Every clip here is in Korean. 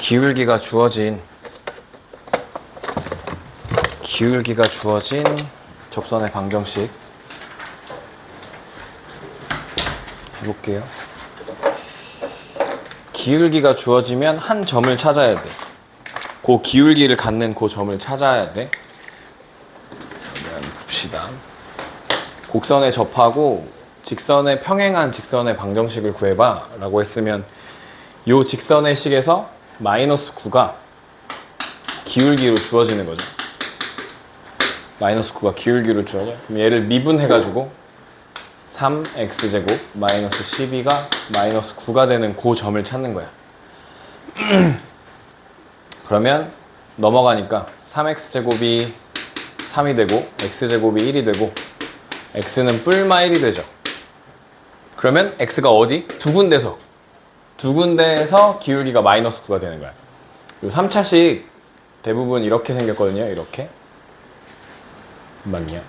기울기가 주어진 접선의 방정식 해볼게요. 기울기가 주어지면 한 점을 찾아야 돼. 그 기울기를 갖는 그 점을 찾아야 돼. 그러면 봅시다. 곡선에 접하고 직선에 평행한 직선의 방정식을 구해봐 라고 했으면 요 직선의 식에서 마이너스 9가 기울기로 주어지는 거죠. 마이너스 9가 기울기로 주어져. 그럼 얘를 미분해가지고 3x제곱 마이너스 12가 마이너스 9가 되는 그 점을 찾는 거야. 그러면 넘어가니까 3x제곱이 3이 되고 x제곱이 1이 되고 x는 뿔마 1이 되죠. 그러면 x가 어디? 두 군데에서 기울기가 마이너스 9가 되는 거야. 요 3차식 대부분 이렇게 생겼거든요. 이렇게. 맞냐?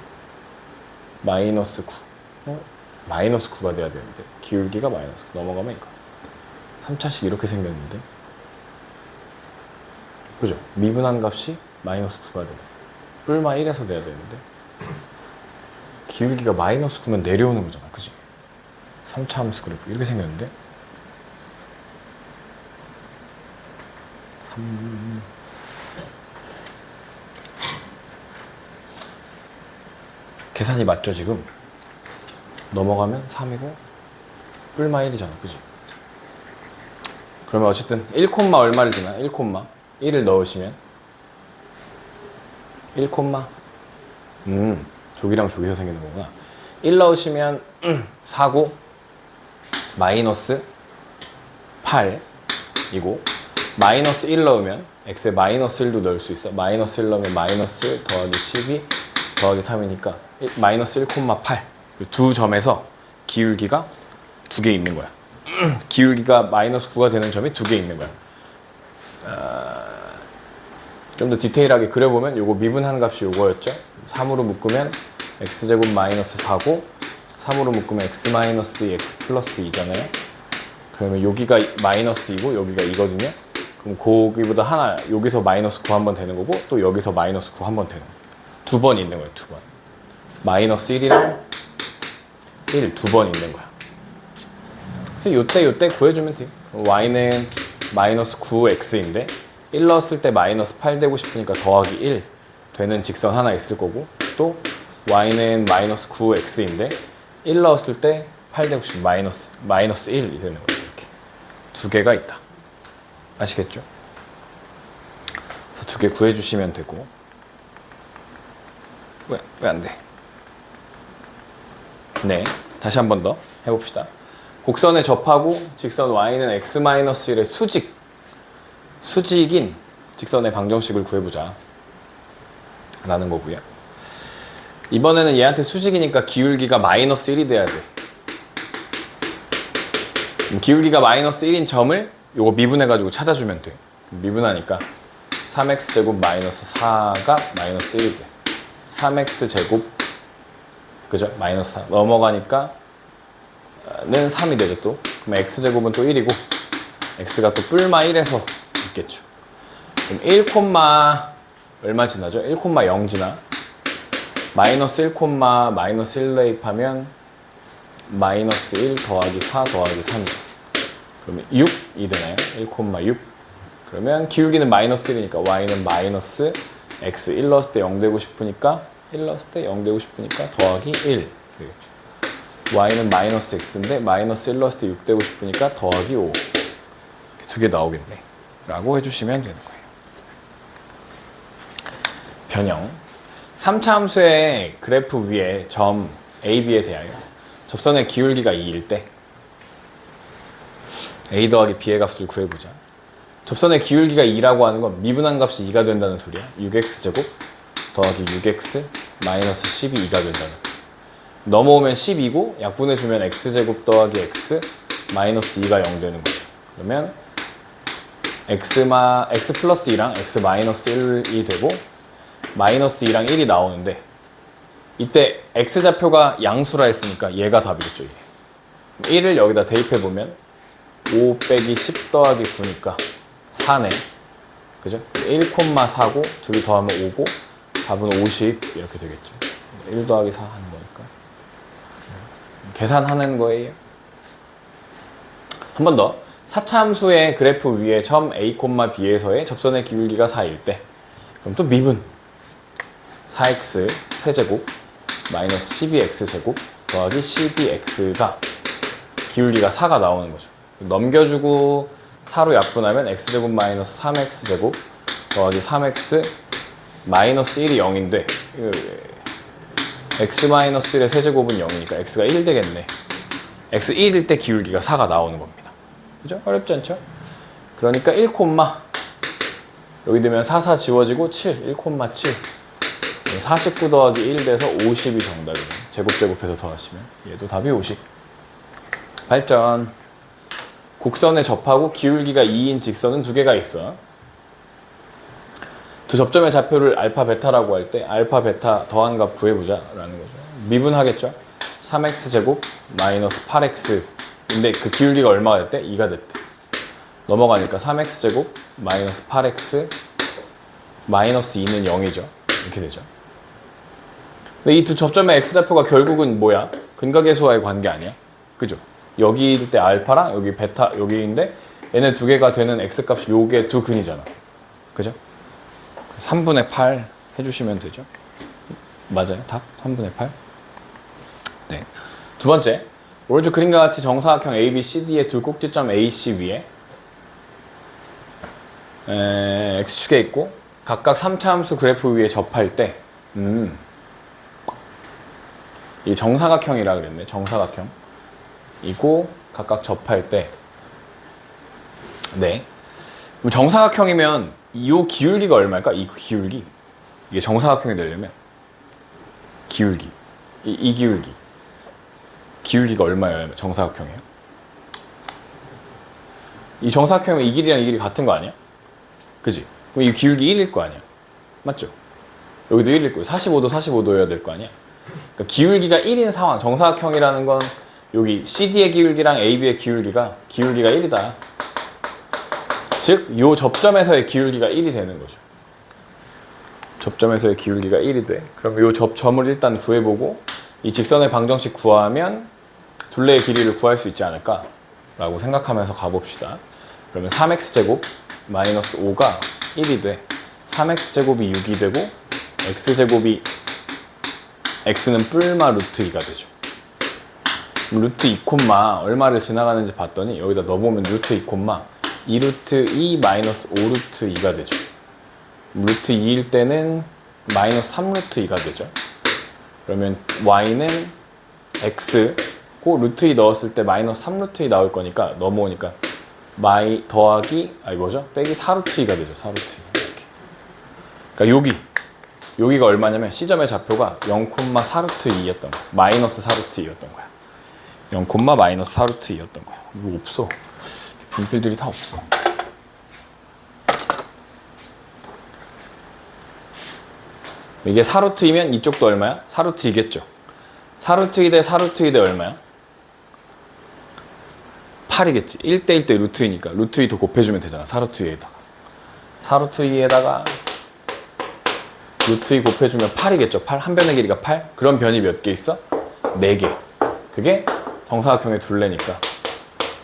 마이너스 9. 마이너스 9가 돼야 되는데 기울기가 마이너스 9 넘어가면 이거 3차식 이렇게 생겼는데 그죠? 미분한 값이 마이너스 9가 돼요. 뿔마 1에서 돼야 되는데 기울기가 마이너스 9면 내려오는 거잖아. 그지? 3차 함수 그래프 이렇게 생겼는데 3 계산이 맞죠 지금? 넘어가면 3이고 뿔마 1이잖아. 그지? 그러면 어쨌든 1, 얼마를 주나? 1, 1을 넣으시면 1, 조기랑 조기서 생기는 거구나. 1 넣으시면 4고 마이너스 8이고 마이너스 1 넣으면 x에 마이너스 1도 넣을 수 있어. 마이너스 1 넣으면 마이너스 더하기 12 더하기 3이니까 마이너스 1,8 두 점에서 기울기가 두 개 있는 거야. 기울기가 마이너스 9가 되는 점이 두 개 있는 거야. 좀 더 디테일하게 그려보면 요거 미분하는 값이 요거였죠. 3으로 묶으면 x제곱 마이너스 4고 3으로 묶으면 x 마이너스 2 x 플러스 2잖아요. 그러면 여기가 마이너스 2고 여기가 2거든요. 그럼 거기보다 하나 여기서 마이너스 9 한 번 되는 거고 또 여기서 마이너스 9 한 번 되는 거예요. 두 번 있는 거예요. 두 번. 마이너스 1이랑 1 두 번 있는 거야. 그래서 요때 구해주면 돼요. y는 마이너스 9x인데 1 넣었을 때 마이너스 8 되고 싶으니까 더하기 1 되는 직선 하나 있을 거고 또 y는 마이너스 9x인데 1 넣었을 때 8 되고 싶으면 마이너스 1이 되는 거죠. 이렇게 두 개가 있다. 아시겠죠? 그래서 두 개 구해주시면 되고 왜 안 돼? 네, 다시 한 번 더 해봅시다. 곡선에 접하고 직선 y는 x-1의 수직인 직선의 방정식을 구해보자 라는 거고요. 이번에는 얘한테 수직이니까 기울기가 마이너스 1이 돼야 돼. 기울기가 마이너스 1인 점을 요거 미분해가지고 찾아주면 돼. 미분하니까 3x제곱 마이너스 4가 마이너스 1이 돼. 3x제곱 그죠? 마이너스 4 넘어가니까 는 3이 되죠 또. 그럼 x제곱은 또 1이고 x가 또 뿔마 1에서 있겠죠. 그럼 1, 얼마 지나죠? 1,0 지나. 마이너스 1, 마이너스 1 대입하면 마이너스 1 더하기 4 더하기 3이죠. 그러면 6이 되나요? 1,6. 그러면 기울기는 마이너스 1이니까 y는 마이너스 x 1 넣었을 때 0 되고 싶으니까 1 넣었을 때 0 되고 싶으니까 더하기 1 되겠죠. y는 마이너스 x인데 마이너스 1 넣었을 때 6 되고 싶으니까 더하기 5 두 개 나오겠네 라고 해주시면 되는 거예요. 변형 3차 함수의 그래프 위에 점 A, B에 대하여 접선의 기울기가 2일 때 A 더하기 B의 값을 구해보자. 접선의 기울기가 2라고 하는 건 미분한 값이 2가 된다는 소리야. 6x제곱 더하기 6x 마이너스 12 2가 된다는. 넘어오면 12고 약분해주면 x제곱 더하기 x 마이너스 2가 0 되는 거죠. 그러면 x 플러스 2랑 x 마이너스 1이 되고 마이너스 2랑 1이 나오는데 이때 x좌표가 양수라 했으니까 얘가 답이겠죠. 이게. 1을 여기다 대입해보면 5 빼기 10 더하기 9니까 4네. 그죠? 1,4고 둘이 더하면 5고 답은 50 이렇게 되겠죠. 1 더하기 4 하는 거니까. 계산하는 거예요. 한 번 더. 4차 함수의 그래프 위에 점 A, B에서의 접선의 기울기가 4일 때 그럼 또 미분 4x 세제곱 마이너스 12x제곱 더하기 12x가 기울기가 4가 나오는 거죠. 넘겨주고 4로 약분하면 x제곱 마이너스 3x제곱 더하기 3x 마이너스 1이 0인데 x 마이너스 1의 세제곱은 0이니까 x가 1 되겠네. x 1일 때 기울기가 4가 나오는 겁니다. 그죠? 어렵지 않죠? 그러니까 1, 여기 되면 4, 4 지워지고 7, 1,7 49 더하기 1 돼서 50이 정답이에요. 제곱해서 더하시면 얘도 답이 50. 발전. 곡선에 접하고 기울기가 2인 직선은 두 개가 있어. 두 접점의 좌표를 알파, 베타라고 할 때 알파, 베타 더한 값 구해보자 라는 거죠. 미분하겠죠? 3x제곱 마이너스 8x 근데 그 기울기가 얼마가 됐대? 2가 됐대. 넘어가니까 3x제곱 마이너스 8x 마이너스 2는 0이죠. 이렇게 되죠. 근데 이 두 접점의 x좌표가 결국은 뭐야? 근각계수와의 관계 아니야? 그죠? 여기일 때 알파랑 여기 베타 여기인데 얘네 두 개가 되는 x값이 요게 두 근이잖아. 그죠? 3분의 8 해주시면 되죠. 맞아요? 답? 3분의 8? 네. 두 번째. 오른쪽 그림과 같이 정사각형 ABCD의 두 꼭지점 AC 위에 X축에 있고 각각 3차 함수 그래프 위에 접할 때 이 정사각형이라 그랬네. 정사각형 이고 각각 접할 때 네. 그럼 정사각형이면 이 기울기가 얼마일까? 이 기울기 이게 정사각형이 되려면 기울기 이 기울기가 얼마예요? 정사각형이에요? 이 정사각형이면 이 길이랑 이 길이 같은 거 아니야? 그지? 그럼 이 기울기 1일 거 아니야? 맞죠? 여기도 1일 거고 45도 45도여야 될 거 아니야? 그러니까 기울기가 1인 상황 정사각형이라는 건 여기 CD의 기울기랑 AB의 기울기가 1이다. 즉, 이 접점에서의 기울기가 1이 되는 거죠. 접점에서의 기울기가 1이 돼. 그럼 이 접점을 일단 구해보고 이 직선의 방정식 구하면 둘레의 길이를 구할 수 있지 않을까? 라고 생각하면서 가봅시다. 그러면 3x제곱 마이너스 5가 1이 돼. 3x제곱이 6이 되고 x제곱이 x는 뿔마 루트 2가 되죠. 루트 2, 얼마를 지나가는지 봤더니 여기다 넣어보면 루트 2, 2루트 2 마이너스 5루트 2가 되죠. 루트 2일 때는 마이너스 3루트 2가 되죠. 그러면 y는 x고 루트 2 넣었을 때 마이너스 3루트 2 나올 거니까 넘어오니까 더하기 빼기 4루트 2가 되죠. 4루트 2 이렇게. 그러니까 여기가 얼마냐면 C점의 좌표가 0,4루트 2였던 거야. 마이너스 4루트 2였던 거야. 0, 마이너스 4루트 2였던 거야. 이거 없어. 분필들이 다 없어. 이게 4루트 2면 이쪽도 얼마야? 4루트 2겠죠. 4루트 2 대 4루트 2 대 얼마야? 8이겠지. 1대 1대 루트 2니까 루트 2 더 곱해주면 되잖아. 4루트 2에다가 4루트 2에다가 루트 2 곱해주면 8이겠죠. 8. 한 변의 길이가 8. 그런 변이 몇 개 있어? 4개. 그게 정사각형의 둘레니까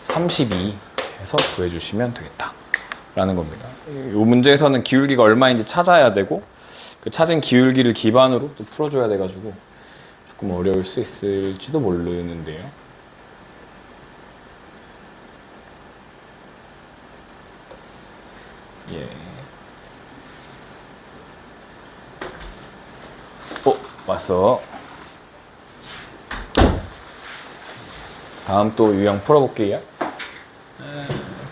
32 해서 구해주시면 되겠다 라는 겁니다. 이 문제에서는 기울기가 얼마인지 찾아야 되고 그 찾은 기울기를 기반으로 또 풀어줘야 돼가지고 조금 어려울 수 있을지도 모르는데요. 예. 왔어. 다음 또 유형 풀어볼게요.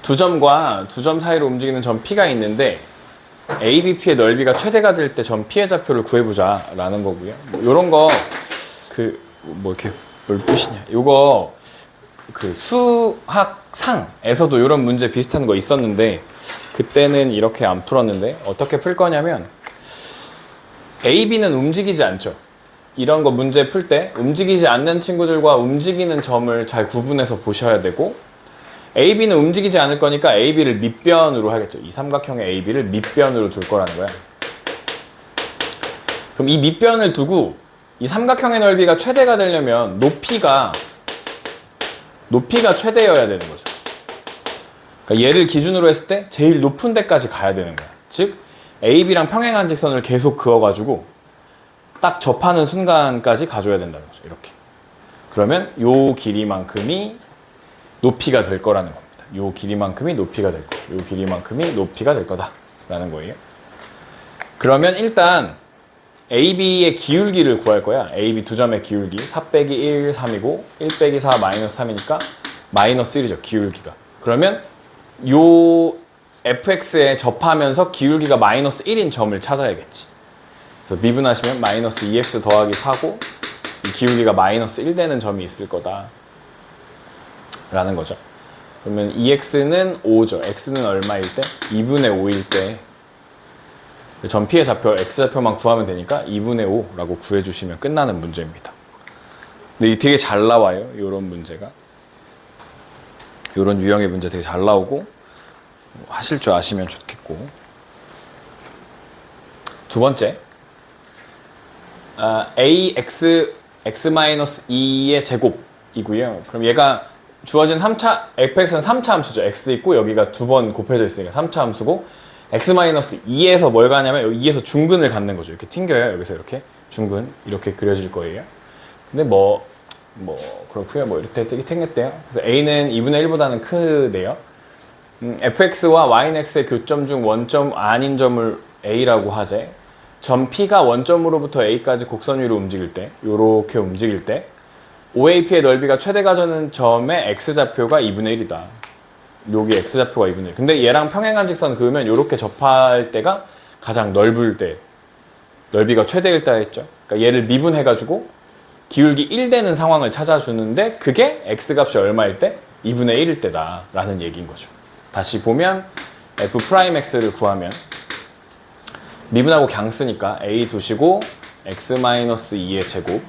두 점과 두 점 사이로 움직이는 점 P가 있는데 ABP의 넓이가 최대가 될 때 점 P의 좌표를 구해보자 라는 거고요. 요런 거 이렇게 뭘 푸시냐. 요거 수학상에서도 요런 문제 비슷한 거 있었는데 그때는 이렇게 안 풀었는데 어떻게 풀 거냐면 AB는 움직이지 않죠. 이런 거 문제 풀 때 움직이지 않는 친구들과 움직이는 점을 잘 구분해서 보셔야 되고 AB는 움직이지 않을 거니까 AB를 밑변으로 하겠죠. 이 삼각형의 AB를 밑변으로 둘 거라는 거야. 그럼 이 밑변을 두고 이 삼각형의 넓이가 최대가 되려면 높이가 최대여야 되는 거죠. 그러니까 얘를 기준으로 했을 때 제일 높은 데까지 가야 되는 거야. 즉 AB랑 평행한 직선을 계속 그어가지고 딱 접하는 순간까지 가줘야 된다는 거죠. 이렇게. 그러면 요 길이만큼이 높이가 될 거라는 겁니다. 요 길이만큼이 높이가 될 거. 요 길이만큼이 높이가 될 거다라는 거예요. 그러면 일단 AB의 기울기를 구할 거야. AB 두 점의 기울기 4 빼기 1, 3이고 1 빼기 4 마이너스 3이니까 마이너스 1이죠. 기울기가. 그러면 요 fx에 접하면서 기울기가 마이너스 1인 점을 찾아야겠지. 그래서 미분하시면 마이너스 2x 더하기 4고 이 기울기가 마이너스 1 되는 점이 있을 거다 라는 거죠. 그러면 2x는 5죠. x는 얼마일 때? 2분의 5일 때 전피의 좌표, x좌표만 구하면 되니까 2분의 5라고 구해주시면 끝나는 문제입니다. 근데 이 되게 잘 나와요. 이런 문제가. 이런 유형의 문제 되게 잘 나오고 하실 줄 아시면 좋겠고. 두 번째, ax(x-2의 제곱이고요. 그럼 얘가 주어진 3차, fx는 3차 함수죠. x 있고 여기가 두 번 곱해져 있으니까 3차 함수고 x-2에서 뭘 가냐면 여기 2에서 중근을 갖는 거죠. 이렇게 튕겨요. 여기서 이렇게 중근 이렇게 그려질 거예요. 근데 그렇고요. 이렇게 생겼대요. 그래서 a는 2분의 1보다는 크대요. fx와 yx의 교점 중 원점 아닌 점을 a라고 하재. 점 P가 원점으로부터 A까지 곡선 위로 움직일 때, 요렇게 움직일 때 OAP의 넓이가 최대가 되는 점의 X좌표가 2분의 1이다. 여기 X좌표가 2분의 1. 근데 얘랑 평행한 직선 그으면 요렇게 접할 때가 가장 넓을 때, 넓이가 최대일 때가 했죠. 그러니까 얘를 미분해가지고 기울기 1 되는 상황을 찾아주는데 그게 X값이 얼마일 때? 2분의 1일 때다 라는 얘기인 거죠. 다시 보면 F'X를 구하면 미분하고 강 쓰니까 a 두시고 x-2의 제곱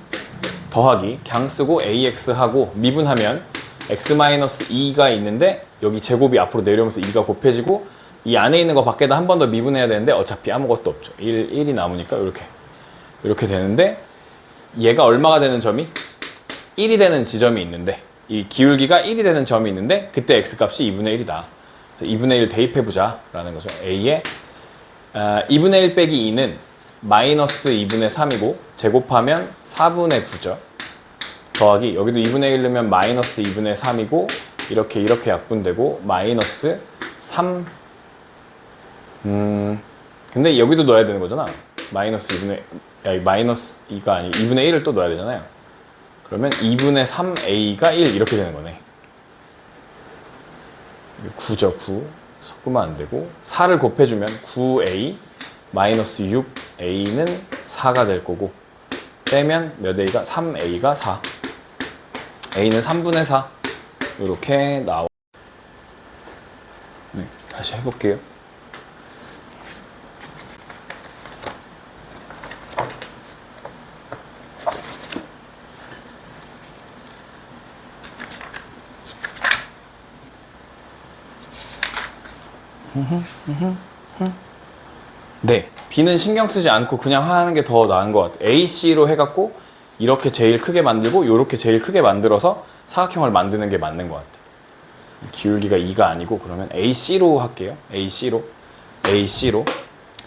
더하기 강 쓰고 ax하고 미분하면 x-2가 있는데 여기 제곱이 앞으로 내려오면서 2가 곱해지고 이 안에 있는 거 밖에다 한 번 더 미분해야 되는데 어차피 아무것도 없죠. 1이 남으니까 이렇게 되는데 얘가 얼마가 되는 점이? 1이 되는 지점이 있는데 이 기울기가 1이 되는 점이 있는데 그때 x값이 2분의 1이다. 2분의 1 대입해보자 라는 거죠. a에 2분의 1 빼기 2는 마이너스 2분의 3이고 제곱하면 4분의 9죠. 더하기 여기도 2분의 1 넣으면 마이너스 2분의 3이고 이렇게 약분되고 마이너스 3 근데 여기도 넣어야 되는 거잖아. 마이너스 2분의 마이너스 2가 아니고 2분의 1을 또 넣어야 되잖아요. 그러면 2분의 3a가 1 이렇게 되는 거네. 9죠. 9 섞으면 안 되고 4를 곱해주면 9a 마이너스 6a는 4가 될 거고 빼면 몇 a가? 3a가 4 a는 3분의 4 이렇게 나와. 네, 다시 해볼게요. 네, B는 신경 쓰지 않고 그냥 하는 게 더 나은 것 같아요. AC로 해갖고 이렇게 제일 크게 만들고 이렇게 제일 크게 만들어서 사각형을 만드는 게 맞는 것 같아요. 기울기가 2가 아니고 그러면 AC로 할게요. AC로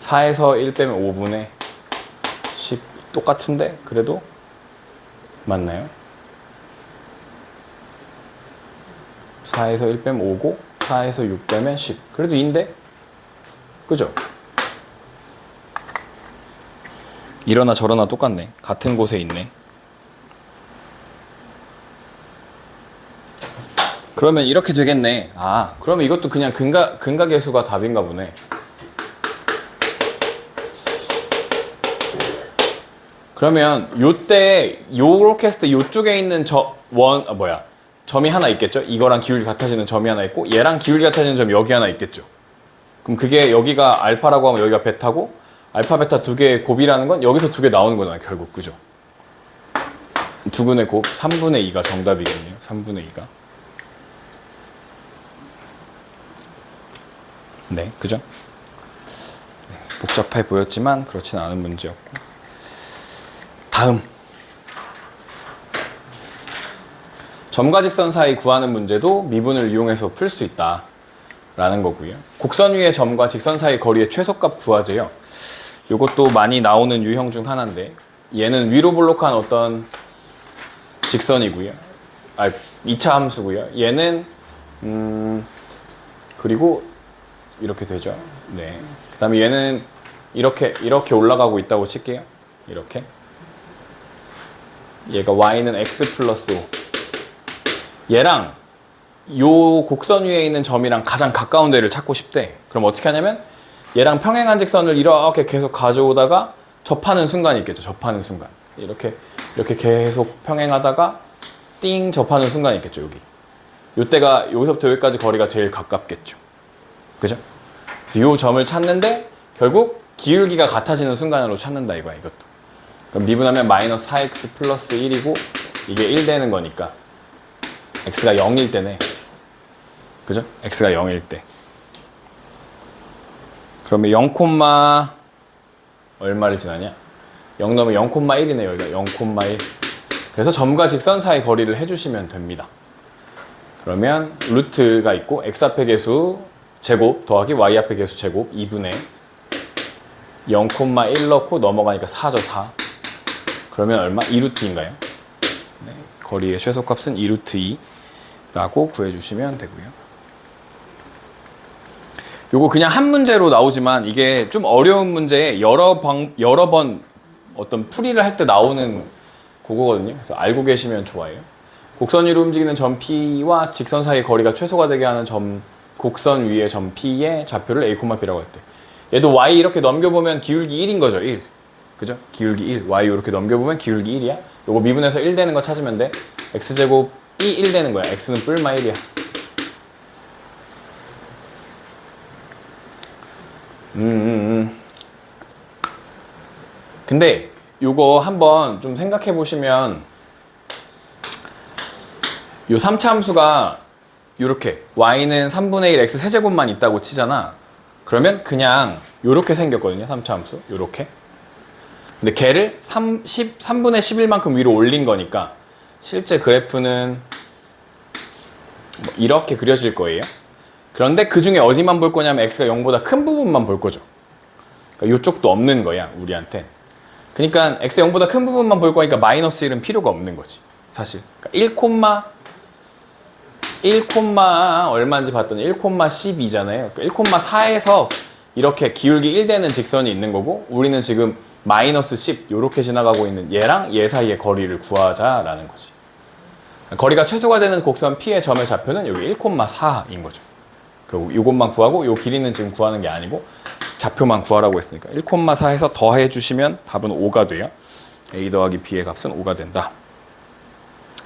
4에서 1 빼면 5분의 10 똑같은데 그래도 맞나요? 4에서 1 빼면 5고 4에서 6 빼면 10 그래도 2인데 그죠? 이러나 저러나 똑같네. 같은 곳에 있네. 그러면 이렇게 되겠네. 아, 그러면 이것도 그냥 근각계수가 답인가 보네. 그러면 요때 요렇게 했을 때 요쪽에 있는 점이 하나 있겠죠? 이거랑 기울기 같아지는 점이 하나 있고 얘랑 기울기 같아지는 점이 여기 하나 있겠죠? 그럼 그게 여기가 알파라고 하면 여기가 베타고 알파, 베타 두 개의 곱이라는 건 여기서 두 개 나오는 거잖아요, 결국. 그죠? 두 분의 곱, 3분의 2가 정답이겠네요. 3분의 2가. 네, 그죠? 네, 복잡해 보였지만 그렇진 않은 문제였고. 다음. 점과 직선 사이 구하는 문제도 미분을 이용해서 풀 수 있다 라는 거고요. 곡선 위의 점과 직선 사이 거리의 최소값 구하재요. 이것도 많이 나오는 유형 중 하나인데, 얘는 위로 볼록한 어떤 직선이고요. 2차 함수고요. 얘는 그리고 이렇게 되죠. 네. 그다음에 얘는 이렇게 올라가고 있다고 칠게요. 이렇게. 얘가 y는 x 플러스 5. 얘랑 요 곡선 위에 있는 점이랑 가장 가까운 데를 찾고 싶대. 그럼 어떻게 하냐면 얘랑 평행한 직선을 이렇게 계속 가져오다가 접하는 순간이 있겠죠. 접하는 순간. 이렇게 계속 평행하다가 띵 접하는 순간이 있겠죠. 여기. 요때가 여기서부터 여기까지 거리가 제일 가깝겠죠. 그죠? 그래서 요 점을 찾는데 결국 기울기가 같아지는 순간으로 찾는다 이거야, 이것도. 그럼 미분하면 마이너스 4x 플러스 1이고 이게 1 되는 거니까 x가 0일 때네. 그죠? x가 0일 때. 그러면 0, 얼마를 지나냐? 0 넣으면 0,1이네, 여기가 0,1. 그래서 점과 직선 사이 거리를 해주시면 됩니다. 그러면 루트가 있고 x 앞의 개수 제곱 더하기 y 앞의 개수 제곱 2분의 0,1 넣고 넘어가니까 4죠, 4. 그러면 얼마? 2루트인가요? 네, 거리의 최소값은 2루트 2라고 구해주시면 되고요. 요거 그냥 한 문제로 나오지만 이게 좀 어려운 문제에 여러 번 어떤 풀이를 할 때 나오는 그거거든요. 그래서 알고 계시면 좋아요. 곡선 위로 움직이는 점 P와 직선 사이의 거리가 최소가 되게 하는 점 곡선 위의 점 P의 좌표를 A, B라고 할 때 얘도 Y 이렇게 넘겨보면 기울기 1인 거죠. 1. 그죠? 기울기 1. Y 이렇게 넘겨보면 기울기 1이야. 요거 미분해서 1 되는 거 찾으면 돼. X제곱이 1 되는 거야. X는 뿔마 1이야. 근데 요거 한번 좀 생각해 보시면 요 3차 함수가 요렇게 y는 3분의 1 x 세제곱만 있다고 치잖아. 그러면 그냥 요렇게 생겼거든요. 3차 함수. 요렇게. 근데 걔를 3분의 11만큼 위로 올린 거니까 실제 그래프는 뭐 이렇게 그려질 거예요. 그런데 그 중에 어디만 볼 거냐면 x가 0보다 큰 부분만 볼 거죠. 그러니까 요쪽도 없는 거야, 우리한테. 그러니까 x가 0보다 큰 부분만 볼 거니까 마이너스 1은 필요가 없는 거지, 사실. 그러니까 1, 얼마인지 봤더니 1,12잖아요. 그러니까 1,4에서 이렇게 기울기 1 되는 직선이 있는 거고, 우리는 지금 마이너스 10 요렇게 지나가고 있는 얘랑 얘 사이의 거리를 구하자라는 거지. 거리가 최소가 되는 곡선 P의 점의 좌표는 여기 1,4인 거죠. 결국 이것만 구하고 요 길이는 지금 구하는 게 아니고 좌표만 구하라고 했으니까 1,4에서 더해 주시면 답은 5가 돼요. A 더하기 B의 값은 5가 된다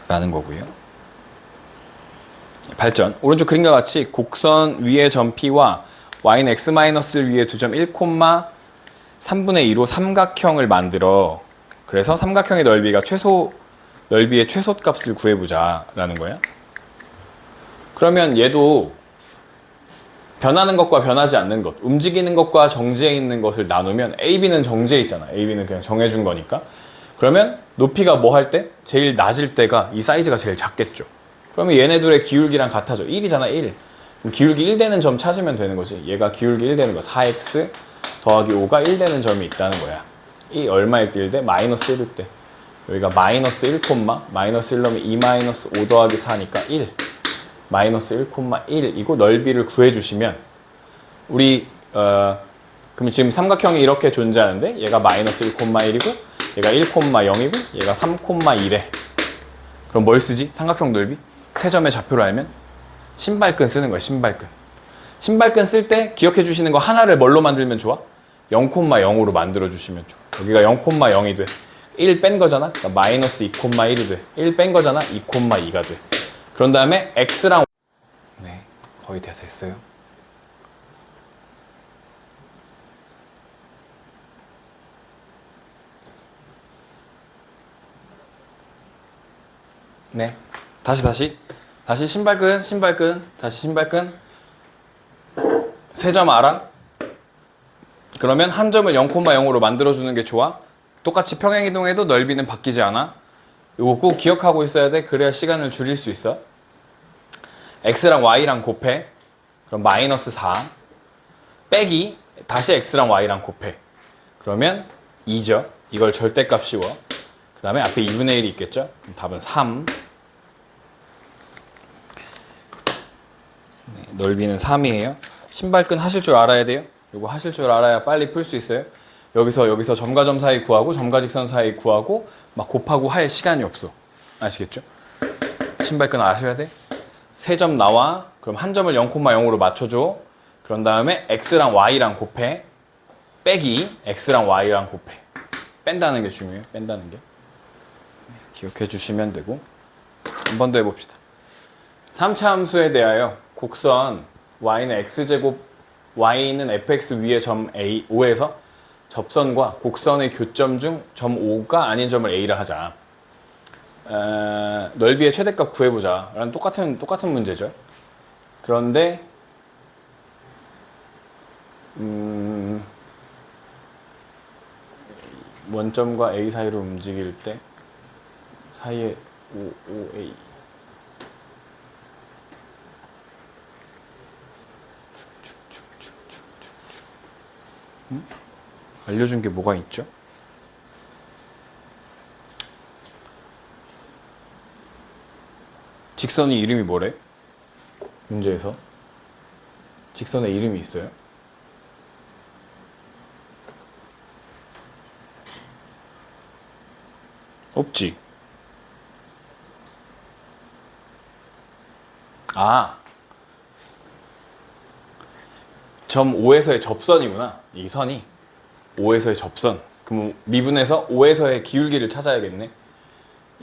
라는 거고요. 발전. 오른쪽 그림과 같이 곡선 위의 점 P와 y는 x-1 위에 두 점 1,3분의 2로 삼각형을 만들어. 그래서 삼각형의 넓이의 최소값을 구해보자 라는 거야. 그러면 얘도 변하는 것과 변하지 않는 것, 움직이는 것과 정지해 있는 것을 나누면 AB는 정지해 있잖아. AB는 그냥 정해준 거니까. 그러면 높이가 뭐 할 때? 제일 낮을 때가 이 사이즈가 제일 작겠죠. 그러면 얘네들의 기울기랑 같아져. 1이잖아, 1. 그럼 기울기 1 되는 점 찾으면 되는 거지. 얘가 기울기 1 되는 거. 4x 더하기 5가 1 되는 점이 있다는 거야. 이 얼마일 때 1 돼? 마이너스 1일 때. 여기가 마이너스 1, 마이너스 1 넣으면 2 마이너스 5 더하기 4니까 1. 마이너스 1,1이고 넓이를 구해주시면 우리 그럼 지금 삼각형이 이렇게 존재하는데 얘가 마이너스 1,1이고 얘가 1,0이고 얘가 3,2래. 그럼 뭘 쓰지? 삼각형 넓이? 세 점의 좌표를 알면 신발끈 쓰는 거야. 신발끈 쓸 때 기억해 주시는 거 하나를 뭘로 만들면 좋아? 0,0으로 만들어 주시면 좋아. 여기가 0,0이 돼. 1 뺀 거잖아. 그러니까 마이너스 2,1이 돼. 1 뺀 거잖아. 2,2가 돼. 그런 다음에 x랑 네, 거의 다 됐어요. 네, 다시 신발끈, 다시 신발끈. 세 점 알아? 그러면 한 점을 0,0으로 만들어주는 게 좋아. 똑같이 평행이동해도 넓이는 바뀌지 않아. 이거 꼭 기억하고 있어야 돼. 그래야 시간을 줄일 수 있어. x랑 y랑 곱해. 그럼 마이너스 4 빼기 다시 x랑 y랑 곱해. 그러면 2죠. 이걸 절대값 씌워. 그 다음에 앞에 2분의 1이 있겠죠. 그럼 답은 3. 네, 넓이는 3이에요. 신발끈 하실 줄 알아야 돼요. 이거 하실 줄 알아야 빨리 풀 수 있어요. 여기서 점과 점 사이 구하고 점과 직선 사이 구하고 막 곱하고 할 시간이 없어. 아시겠죠? 신발끈 아셔야 돼. 세 점 나와. 그럼 한 점을 0,0으로 맞춰줘. 그런 다음에 x랑 y랑 곱해. 빼기 x랑 y랑 곱해. 뺀다는 게 중요해요. 뺀다는 게. 기억해 주시면 되고. 한 번 더 해봅시다. 3차 함수에 대하여 곡선 y는 x제곱 y는 fx 위의 점 A, O에서 접선과 곡선의 교점 중 점 O가 아닌 점을 A라 하자. 넓이의 최대값 구해보자. 라는 똑같은 문제죠. 그런데 원점과 A 사이로 움직일 때 사이에 OA 알려준 게 뭐가 있죠? 직선의 이름이 뭐래? 문제에서 직선의 이름이 있어요? 없지. 점 O에서의 접선이구나. 이 선이 O에서의 접선. 그럼 미분해서 O에서의 기울기를 찾아야겠네.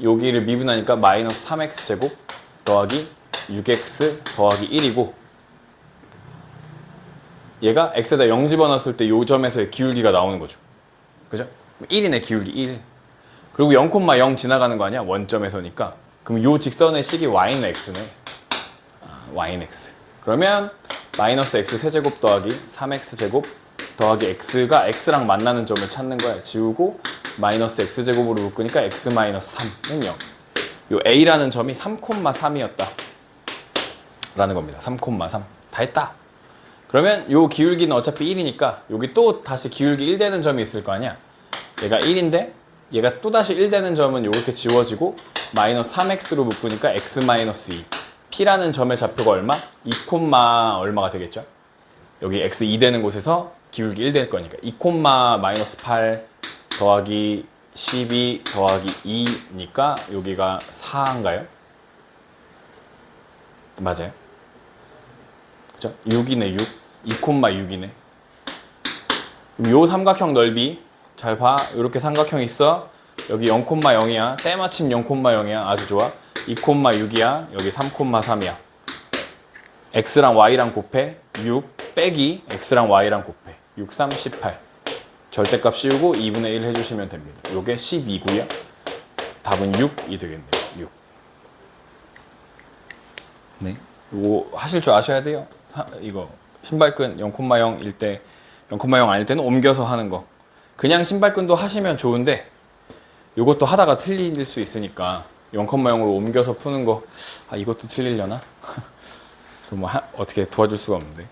여기를 미분하니까 마이너스 3x 제곱 더하기 6x 더하기 1이고 얘가 x에다 0 집어넣었을 때 이 점에서의 기울기가 나오는 거죠. 그죠? 1이네 기울기 1. 그리고 0,0 지나가는 거 아니야? 원점에서니까. 그럼 이 직선의 식이 y는 x네. y는 x. 그러면 마이너스 x 세제곱 더하기 3x 제곱 더하기 x가 x랑 만나는 점을 찾는 거야. 지우고 마이너스 x제곱으로 묶으니까 x 마이너스 3은 0. 요 a라는 점이 3,3이었다 라는 겁니다. 3,3. 다 했다. 그러면 요 기울기는 어차피 1이니까 여기 또 다시 기울기 1 되는 점이 있을 거 아니야. 얘가 1인데 얘가 또 다시 1 되는 점은 이렇게 지워지고 마이너스 3x로 묶으니까 x 마이너스 2. p라는 점의 좌표가 얼마? 2, 얼마가 되겠죠? 여기 x 2 되는 곳에서 기울기 1 될 거니까 2, 마이너스 8 더하기 12 더하기 2니까 여기가 4인가요? 맞아요. 그죠? 6이네 6. 2,6이네. 그럼 요 삼각형 넓이 잘 봐. 이렇게 삼각형 있어. 여기 0,0이야. 때마침 0,0이야. 아주 좋아. 2,6이야. 여기 3,3이야. x랑 y랑 곱해. 6 빼기 x랑 y랑 곱해. 6, 3, 18. 절대값 씌우고 2분의 1 해주시면 됩니다. 요게 12고요. 답은 6이 되겠네요. 6. 네. 이거 하실 줄 아셔야 돼요. 이거 신발끈 0,0일 때 0,0 아닐 때는 옮겨서 하는 거. 그냥 신발끈도 하시면 좋은데 이것도 하다가 틀릴 수 있으니까 0,0으로 옮겨서 푸는 거 이것도 틀리려나? 뭐 어떻게 도와줄 수가 없는데.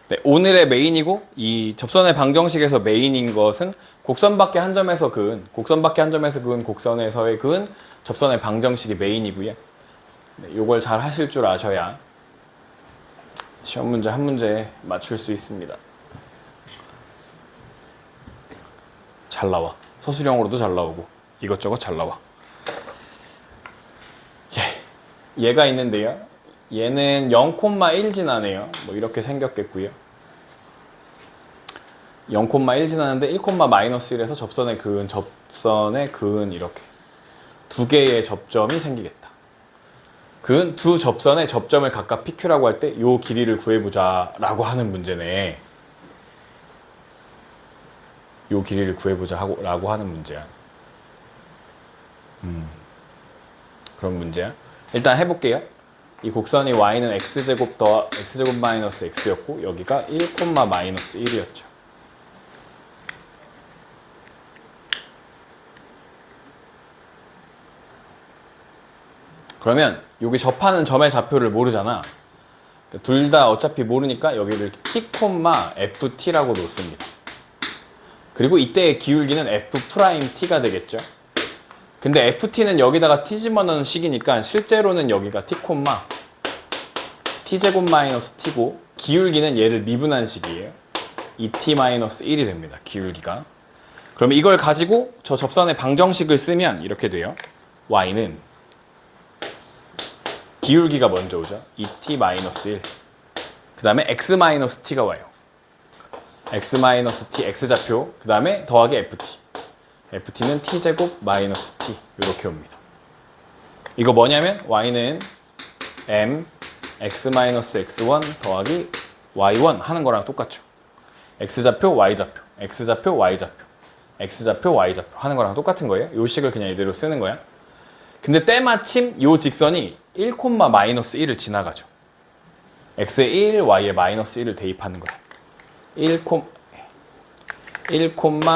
네, 오늘의 메인이고 이 접선의 방정식에서 메인인 것은 곡선 밖의 한 점에서 그은, 곡선 밖의 한 점에서 그은 곡선에서의 그은, 접선의 방정식이 메인이고요. 네, 이걸 잘 하실 줄 아셔야 시험 문제 한 문제 맞출 수 있습니다. 잘 나와. 서술형으로도 잘 나오고 이것저것 잘 나와. 얘가 있는데요. 얘는 0,1 지나네요. 뭐 이렇게 생겼겠고요. 0,1 지나는데 1,-1에서 접선의 그은 이렇게 두 개의 접점이 생기겠다. 그은 두 접선의 접점을 각각 PQ라고 할 때 이 길이를 구해보자 라고 하는 문제네. 이 길이를 구해보자 라고 하는 문제야. 그런 문제야. 일단 해볼게요. 이 곡선이 y는 x제곱 더 x제곱 마이너스 x였고 여기가 1, 마이너스 1이었죠. 그러면 여기 접하는 점의 좌표를 모르잖아. 둘 다 어차피 모르니까 여기를 t, ft라고 놓습니다. 그리고 이때의 기울기는 f't가 되겠죠. 근데 ft는 여기다가 t 집어넣는 식이니까 실제로는 여기가 t, t제곱 마이너스 t고 기울기는 얘를 미분한 식이에요. 2t 마이너스 1이 됩니다. 기울기가. 그러면 이걸 가지고 저 접선의 방정식을 쓰면 이렇게 돼요. y는 기울기가 먼저 오죠. 2t 마이너스 1. 그 다음에 x 마이너스 t가 와요. x 마이너스 t, x좌표. 그 다음에 더하기 ft. ft는 t제곱 마이너스 t. 이렇게 옵니다. 이거 뭐냐면 y는 m x 마이너스 x1 더하기 y1 하는 거랑 똑같죠. x좌표, y좌표. x좌표, y좌표. x좌표, y좌표 하는 거랑 똑같은 거예요. 요 식을 그냥 이대로 쓰는 거야. 근데 때마침 요 직선이 1, 마이너스 1을 지나가죠. x에 1, y에 마이너스 1을 대입하는 거야. 1,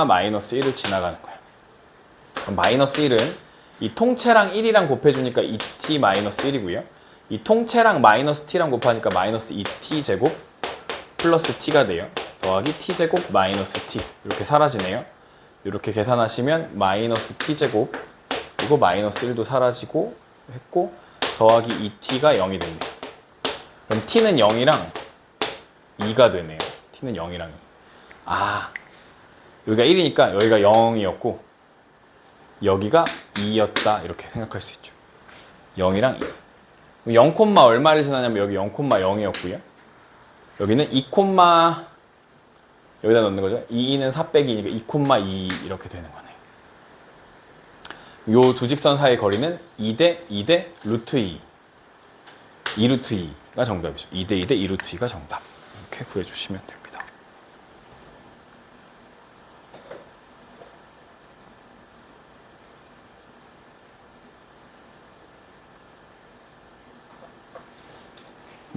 마이너스 1을 지나가는 거야. 그럼 마이너스 1은 이 통째랑 1이랑 곱해주니까 2t 마이너스 1이고요. 이 통째랑 마이너스 t랑 곱하니까 마이너스 2t 제곱 플러스 t가 돼요. 더하기 t제곱 마이너스 t. 이렇게 사라지네요. 이렇게 계산하시면 마이너스 t제곱 그리고 마이너스 1도 사라지고 했고 더하기 2t가 0이 됩니다. 그럼 t는 0이랑 2가 되네요. t는 0이랑 2. 아, 여기가 1이니까 여기가 0이었고 여기가 2였다 이렇게 생각할 수 있죠. 0이랑 2. 0, 얼마를 지나냐면 여기 0,0이었고요. 여기는 2, 여기다 넣는 거죠. 2는 4 빼기니까 2,2 이렇게 되는 거네요. 요 두 직선 사이의 거리는 2대 2대 루트 2. 2루트 2가 정답이죠. 2대 2대 2루트 2가 정답. 이렇게 구해주시면 됩니다.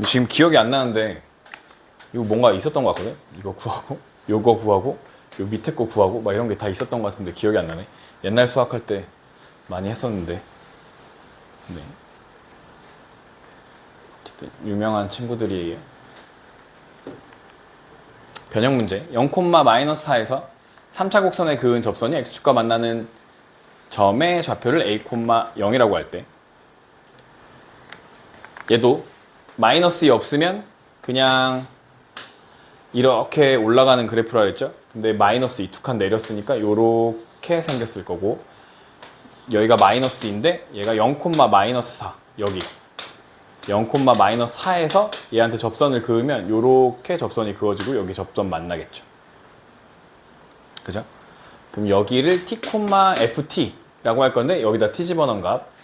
지금 기억이 안 나는데 이거 뭔가 있었던 것 같거든? 이거 구하고 요거 구하고 요 밑에 거 구하고 막 이런 게 다 있었던 것 같은데 기억이 안 나네. 옛날 수학할 때 많이 했었는데 네. 어쨌든 유명한 친구들이에요. 변형 문제 0, 마이너스 4에서 3차 곡선에 그은 접선이 x축과 만나는 점의 좌표를 a, 0이라고 할 때 얘도 마이너스 2 없으면 그냥 이렇게 올라가는 그래프라 했죠. 근데 마이너스 2 두 칸 내렸으니까 이렇게 생겼을 거고 여기가 마이너스 2인데 얘가 0, 마이너스 4 여기 0, 마이너스 4에서 얘한테 접선을 그으면 이렇게 접선이 그어지고 여기 접선 만나겠죠. 그죠? 그럼 여기를 t, ft라고 할 건데 여기다 t 집어넣은 값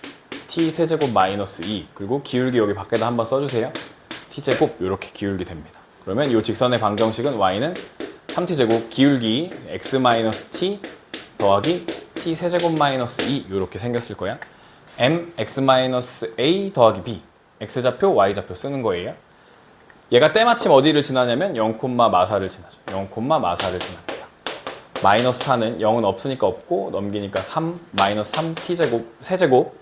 t 세제곱 마이너스 2 그리고 기울기 여기 밖에다 한번 써주세요. t제곱 이렇게 기울기 됩니다. 그러면 이 직선의 방정식은 y는 3t제곱 기울기 x 마이너스 t 더하기 t 세제곱 마이너스 2 이렇게 생겼을 거야. m x 마이너스 a 더하기 b x좌표 y좌표 쓰는 거예요. 얘가 때마침 어디를 지나냐면 0, 마사를 지나죠. 0, 마사를 지납니다. 마이너스 4는 0은 없으니까 없고 넘기니까 3 마이너스 3t제곱 세제곱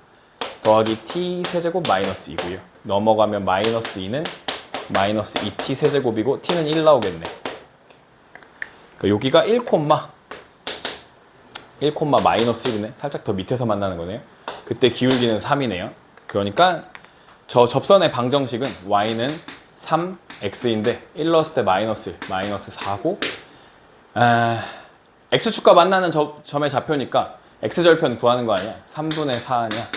더하기 t 세제곱 마이너스 2고요. 넘어가면 마이너스 2는 마이너스 2t 세제곱이고 t는 1 나오겠네. 여기가 1, 마이너스 1이네. 살짝 더 밑에서 만나는 거네요. 그때 기울기는 3이네요. 그러니까 저 접선의 방정식은 y는 3x인데 1 넣었을 때 마이너스 1, 마이너스 4고 x축과 만나는 점의 좌표니까 x절편 구하는 거 아니야? 3분의 4 아니야?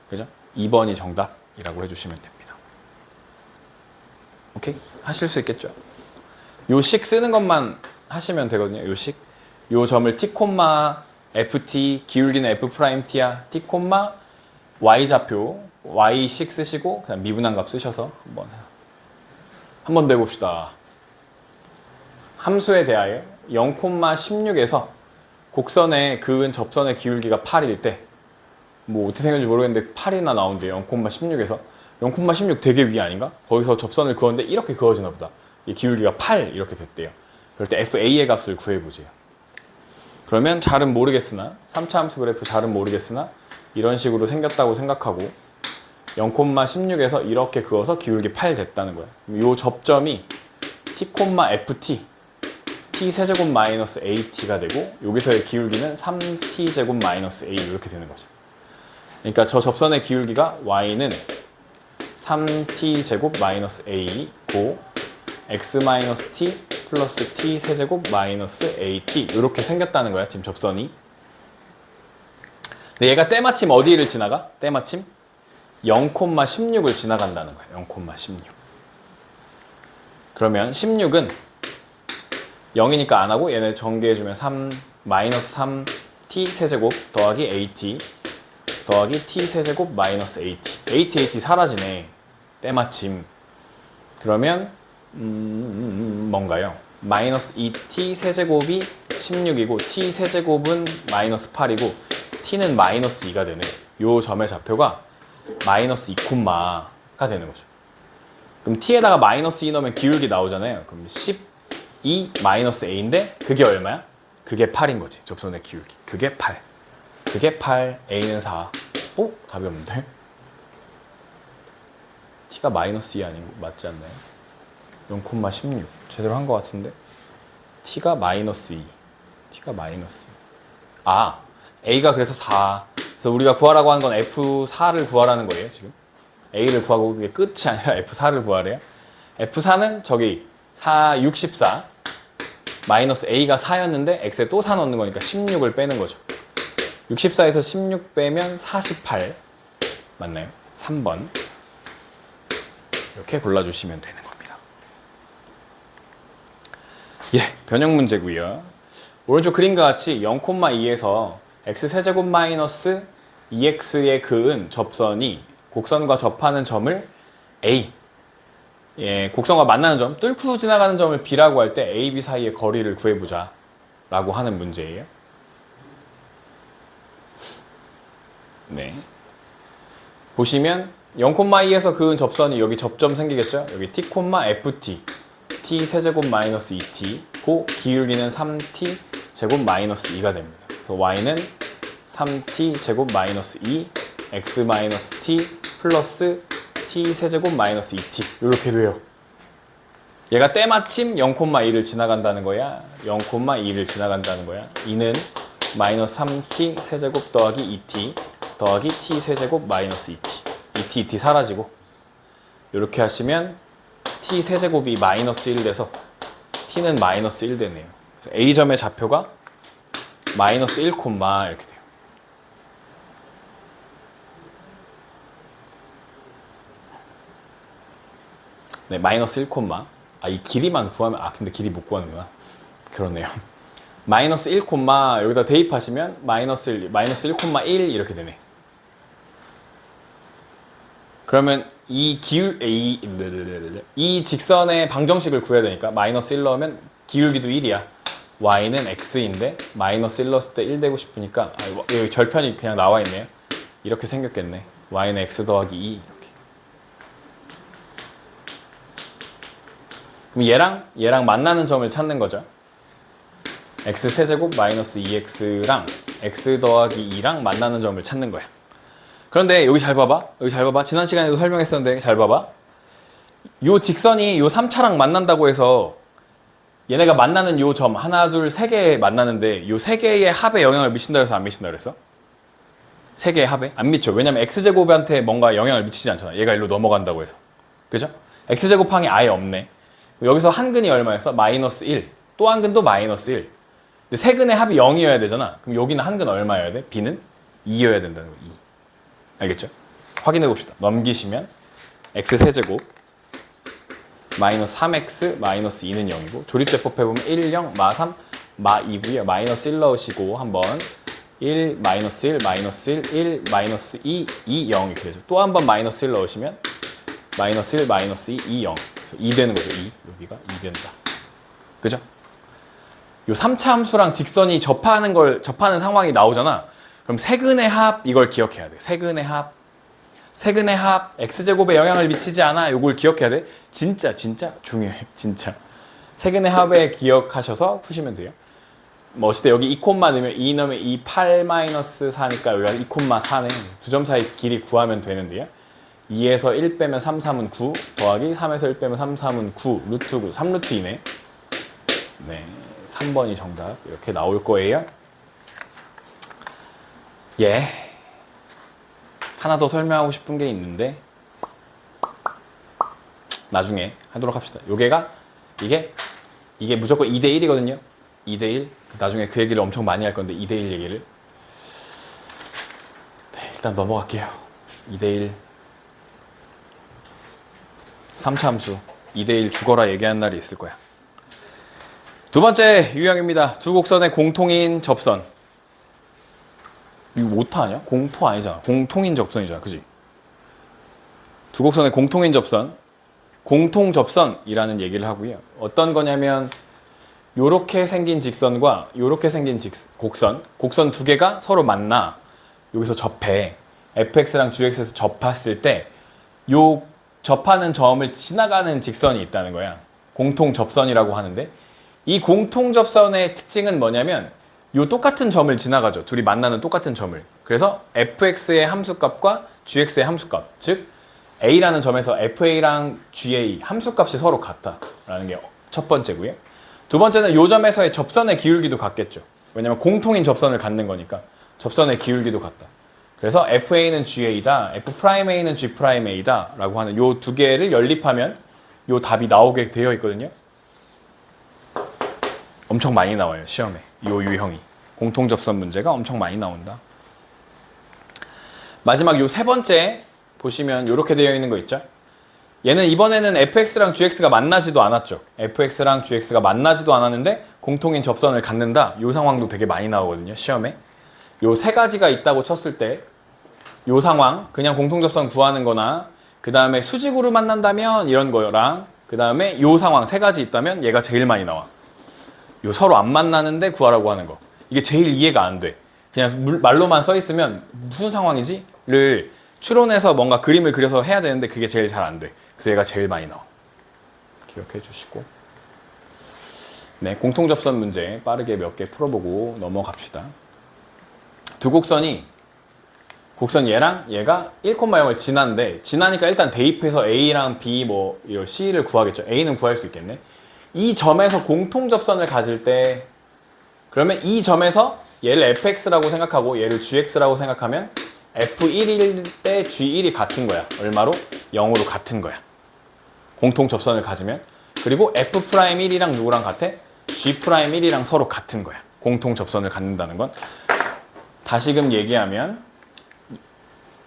그죠? 2번이 정답이라고 해주시면 됩니다. 오케이? 하실 수 있겠죠? 요 식 쓰는 것만 하시면 되거든요. 요 식. 요 점을 t, ft, 기울기는 f't야. t, y좌표, y식 쓰시고 그냥 미분한 값 쓰셔서 한번 더 해봅시다. 함수에 대하여 0,16에서 곡선에 그은 접선의 기울기가 8일 때 뭐 어떻게 생겼는지 모르겠는데 8이나 나온대요. 0,16에서 0,16 되게 위 아닌가? 거기서 접선을 그었는데 이렇게 그어지나 보다. 이 기울기가 8 이렇게 됐대요. 그럴 때 FA의 값을 구해보세요. 그러면 잘은 모르겠으나 3차 함수 그래프 잘은 모르겠으나 이런 식으로 생겼다고 생각하고 0,16에서 이렇게 그어서 기울기 8 됐다는 거야. 이 접점이 t, ft t 세제곱 마이너스 at가 되고 여기서의 기울기는 3t 제곱 마이너스 a 이렇게 되는 거죠. 그러니까 저 접선의 기울기가 y는 3t 제곱 마이너스 a고 x 마이너스 t 플러스 t 세제곱 마이너스 at 이렇게 생겼다는 거야 지금 접선이. 근데 얘가 때마침 어디를 지나가? 때마침 0,16을 지나간다는 거야. 0,16. 그러면 16은 0이니까 안 하고 얘네 전개해주면 3 마이너스 3t 세제곱 더하기 at 더하기 t 세제곱 마이너스 at 사라지네. 때마침. 그러면 뭔가요? 마이너스 2t 세제곱이 16이고 t 세제곱은 마이너스 8이고 t는 마이너스 2가 되네. 요 점의 좌표가 마이너스 2콤마가 되는 거죠. 그럼 t에다가 마이너스 2 넣으면 기울기 나오잖아요. 그럼 12 마이너스 a인데 그게 얼마야? 그게 8인 거지. 접선의 기울기. 그게 8. 그게 8, a는 4. 어? 답이 없는데? t가 마이너스 2 아닌 거 맞지 않나요? 0,16 제대로 한 거 같은데? t가 마이너스 2. t가 마이너스 2. 아, a가 그래서 4. 그래서 우리가 구하라고 한 건 F4를 구하라는 거예요, 지금. A를 구하고 그게 끝이 아니라 F4를 구하래요. F4는 저기 64 마이너스 A가 4였는데 X에 또 4 넣는 거니까 16을 빼는 거죠. 64에서 16 빼면 48 맞나요? 3번 이렇게 골라주시면 되는 겁니다. 예, 변형 문제고요. 오른쪽 그림과 같이 0,2에서 x세제곱 마이너스 2x에 그은 접선이 곡선과 접하는 점을 A, 예, 곡선과 만나는 점, 뚫고 지나가는 점을 B라고 할 때 A, B 사이의 거리를 구해보자 라고 하는 문제예요. 네. 보시면 0,2에서 그은 접선이 여기 접점 생기겠죠? 여기 t, ft, t 세제곱 마이너스 2t 고 기울기는 3t 제곱 마이너스 2가 됩니다. 그래서 y는 3t 제곱 마이너스 2 x 마이너스 t 플러스 t 세제곱 마이너스 2t 이렇게 돼요. 얘가 때마침 0,2를 지나간다는 거야. 0,2를 지나간다는 거야. 2는 마이너스 3t 세제곱 더하기 2t 더하기 t 세제곱 마이너스 2t 2t 사라지고 이렇게 하시면 t 세제곱이 마이너스 1 돼서 t는 마이너스 1 되네요. 그래서 A점의 좌표가 마이너스 1, 이렇게 돼요. 네, 마이너스 1, 이 길이만 구하면, 근데 길이 못 구하는구나. 그러네요. 마이너스 1, 여기다 대입하시면 마이너스 1,1 이렇게 되네. 그러면 이 직선의 방정식을 구해야 되니까 마이너스 1 넣으면 기울기도 1이야. y는 x인데 마이너스 1 넣었을 때 1 되고 싶으니까 여기 절편이 그냥 나와 있네요. 이렇게 생겼겠네. y는 x 더하기 2 이렇게. 그럼 얘랑 만나는 점을 찾는 거죠. x 세제곱 마이너스 2x랑 x 더하기 2랑 만나는 점을 찾는 거야. 그런데 여기 잘 봐봐. 지난 시간에도 설명했었는데 잘 봐봐. 요 직선이 요 3차랑 만난다고 해서 얘네가 만나는 요 점 하나, 둘, 세 개 만나는데 요 세 개의 합에 영향을 미친다 해서 안 미친다 그랬어? 세 개의 합에? 안 미쳐. 왜냐면 x제곱한테 뭔가 영향을 미치지 않잖아. 얘가 일로 넘어간다고 해서. 그죠? x제곱항이 아예 없네. 여기서 한 근이 얼마였어? 마이너스 1. 또 한 근도 마이너스 1. 근데 세 근의 합이 0이어야 되잖아. 그럼 여기는 한 근 얼마여야 돼? b는 2여야 된다는 거. 2. 알겠죠? 확인해 봅시다. 넘기시면 x 세제곱 마이너스 3x 마이너스 2는 0이고 조립제법 해보면 1, 0, 마 3, 마 2고요. 마이너스 1 넣으시고 한번 1, 마이너스 1, 마이너스 1, 1, 마이너스 2, 2, 0 이렇게 되죠. 또 한 번 마이너스 1 넣으시면 마이너스 1, 마이너스 2, 2, 0 그래서 2 되는 거죠. 2. 여기가 2 된다. 그죠? 요 3차 함수랑 직선이 접하는 상황이 나오잖아. 그럼 세근의 합 이걸 기억해야 돼. 세근의 합. 세근의 합 x제곱에 영향을 미치지 않아. 요걸 기억해야 돼. 진짜 중요해. 진짜. 세근의 합에 기억하셔서 푸시면 돼요. 뭐 어쨌든 여기 2 넣으면 2 넣으면 2 8-4니까 여기가 2,4네. 두 점 사이 길이 구하면 되는데요. 2에서 1 빼면 3, 3은 9 더하기 3에서 1 빼면 3, 3은 9 루트 9 3루트 2네. 네, 3번이 정답 이렇게 나올 거예요. 예. 하나 더 설명하고 싶은 게 있는데 나중에 하도록 합시다. 이게 무조건 2대 1이거든요. 2대 1. 나중에 그 얘기를 엄청 많이 할 건데 2대 1 얘기를. 네, 일단 넘어갈게요. 2대 1. 3차 함수 2대 1 죽어라 얘기하는 날이 있을 거야. 두 번째 유형입니다. 두 곡선의 공통인 접선. 이거 오타 아니야? 공토 아니잖아. 공통인 접선이잖아. 그지? 두 곡선의 공통인 접선. 공통 접선이라는 얘기를 하고요. 어떤 거냐면 요렇게 생긴 직선과 요렇게 생긴 곡선 두 개가 서로 만나. 여기서 접해. fx랑 gx에서 접했을 때 요 접하는 점을 지나가는 직선이 있다는 거야. 공통 접선이라고 하는데 이 공통 접선의 특징은 뭐냐면 요 똑같은 점을 지나가죠. 둘이 만나는 똑같은 점을. 그래서 fx의 함수값과 gx의 함수값, 즉 a라는 점에서 fa랑 ga 함수값이 서로 같다라는 게 첫 번째고요. 두 번째는 요 점에서의 접선의 기울기도 같겠죠. 왜냐면 공통인 접선을 갖는 거니까 접선의 기울기도 같다. 그래서 fa는 ga다, f'a는 g'a다 라고 하는 요 두 개를 연립하면 요 답이 나오게 되어 있거든요. 엄청 많이 나와요, 시험에. 요 유형이. 공통접선 문제가 엄청 많이 나온다. 마지막 요 세 번째 보시면 요렇게 되어 있는 거 있죠? 얘는 이번에는 fx랑 gx가 만나지도 않았죠. fx랑 gx가 만나지도 않았는데 공통인 접선을 갖는다. 요 상황도 되게 많이 나오거든요, 시험에. 요 세 가지가 있다고 쳤을 때 요 상황, 그냥 공통접선 구하는 거나 그 다음에 수직으로 만난다면 이런 거랑 그 다음에 요 상황 세 가지 있다면 얘가 제일 많이 나와. 요 서로 안 만나는데 구하라고 하는 거. 이게 제일 이해가 안 돼. 그냥 말로만 써 있으면 무슨 상황이지? 를 추론해서 뭔가 그림을 그려서 해야 되는데 그게 제일 잘 안 돼. 그래서 얘가 제일 많이 나와. 기억해 주시고. 네, 공통접선 문제 빠르게 몇 개 풀어보고 넘어갑시다. 두 곡선이 곡선 얘랑 얘가 1,0을 지나니까 일단 대입해서 A랑 B 뭐 C를 구하겠죠. A는 구할 수 있겠네. 이 점에서 공통접선을 가질 때 그러면 이 점에서 얘를 fx라고 생각하고 얘를 gx라고 생각하면 f1일 때 g1이 같은 거야. 얼마로? 0으로 같은 거야. 공통접선을 가지면. 그리고 f'1이랑 누구랑 같아? g'1이랑 서로 같은 거야. 공통접선을 갖는다는 건. 다시금 얘기하면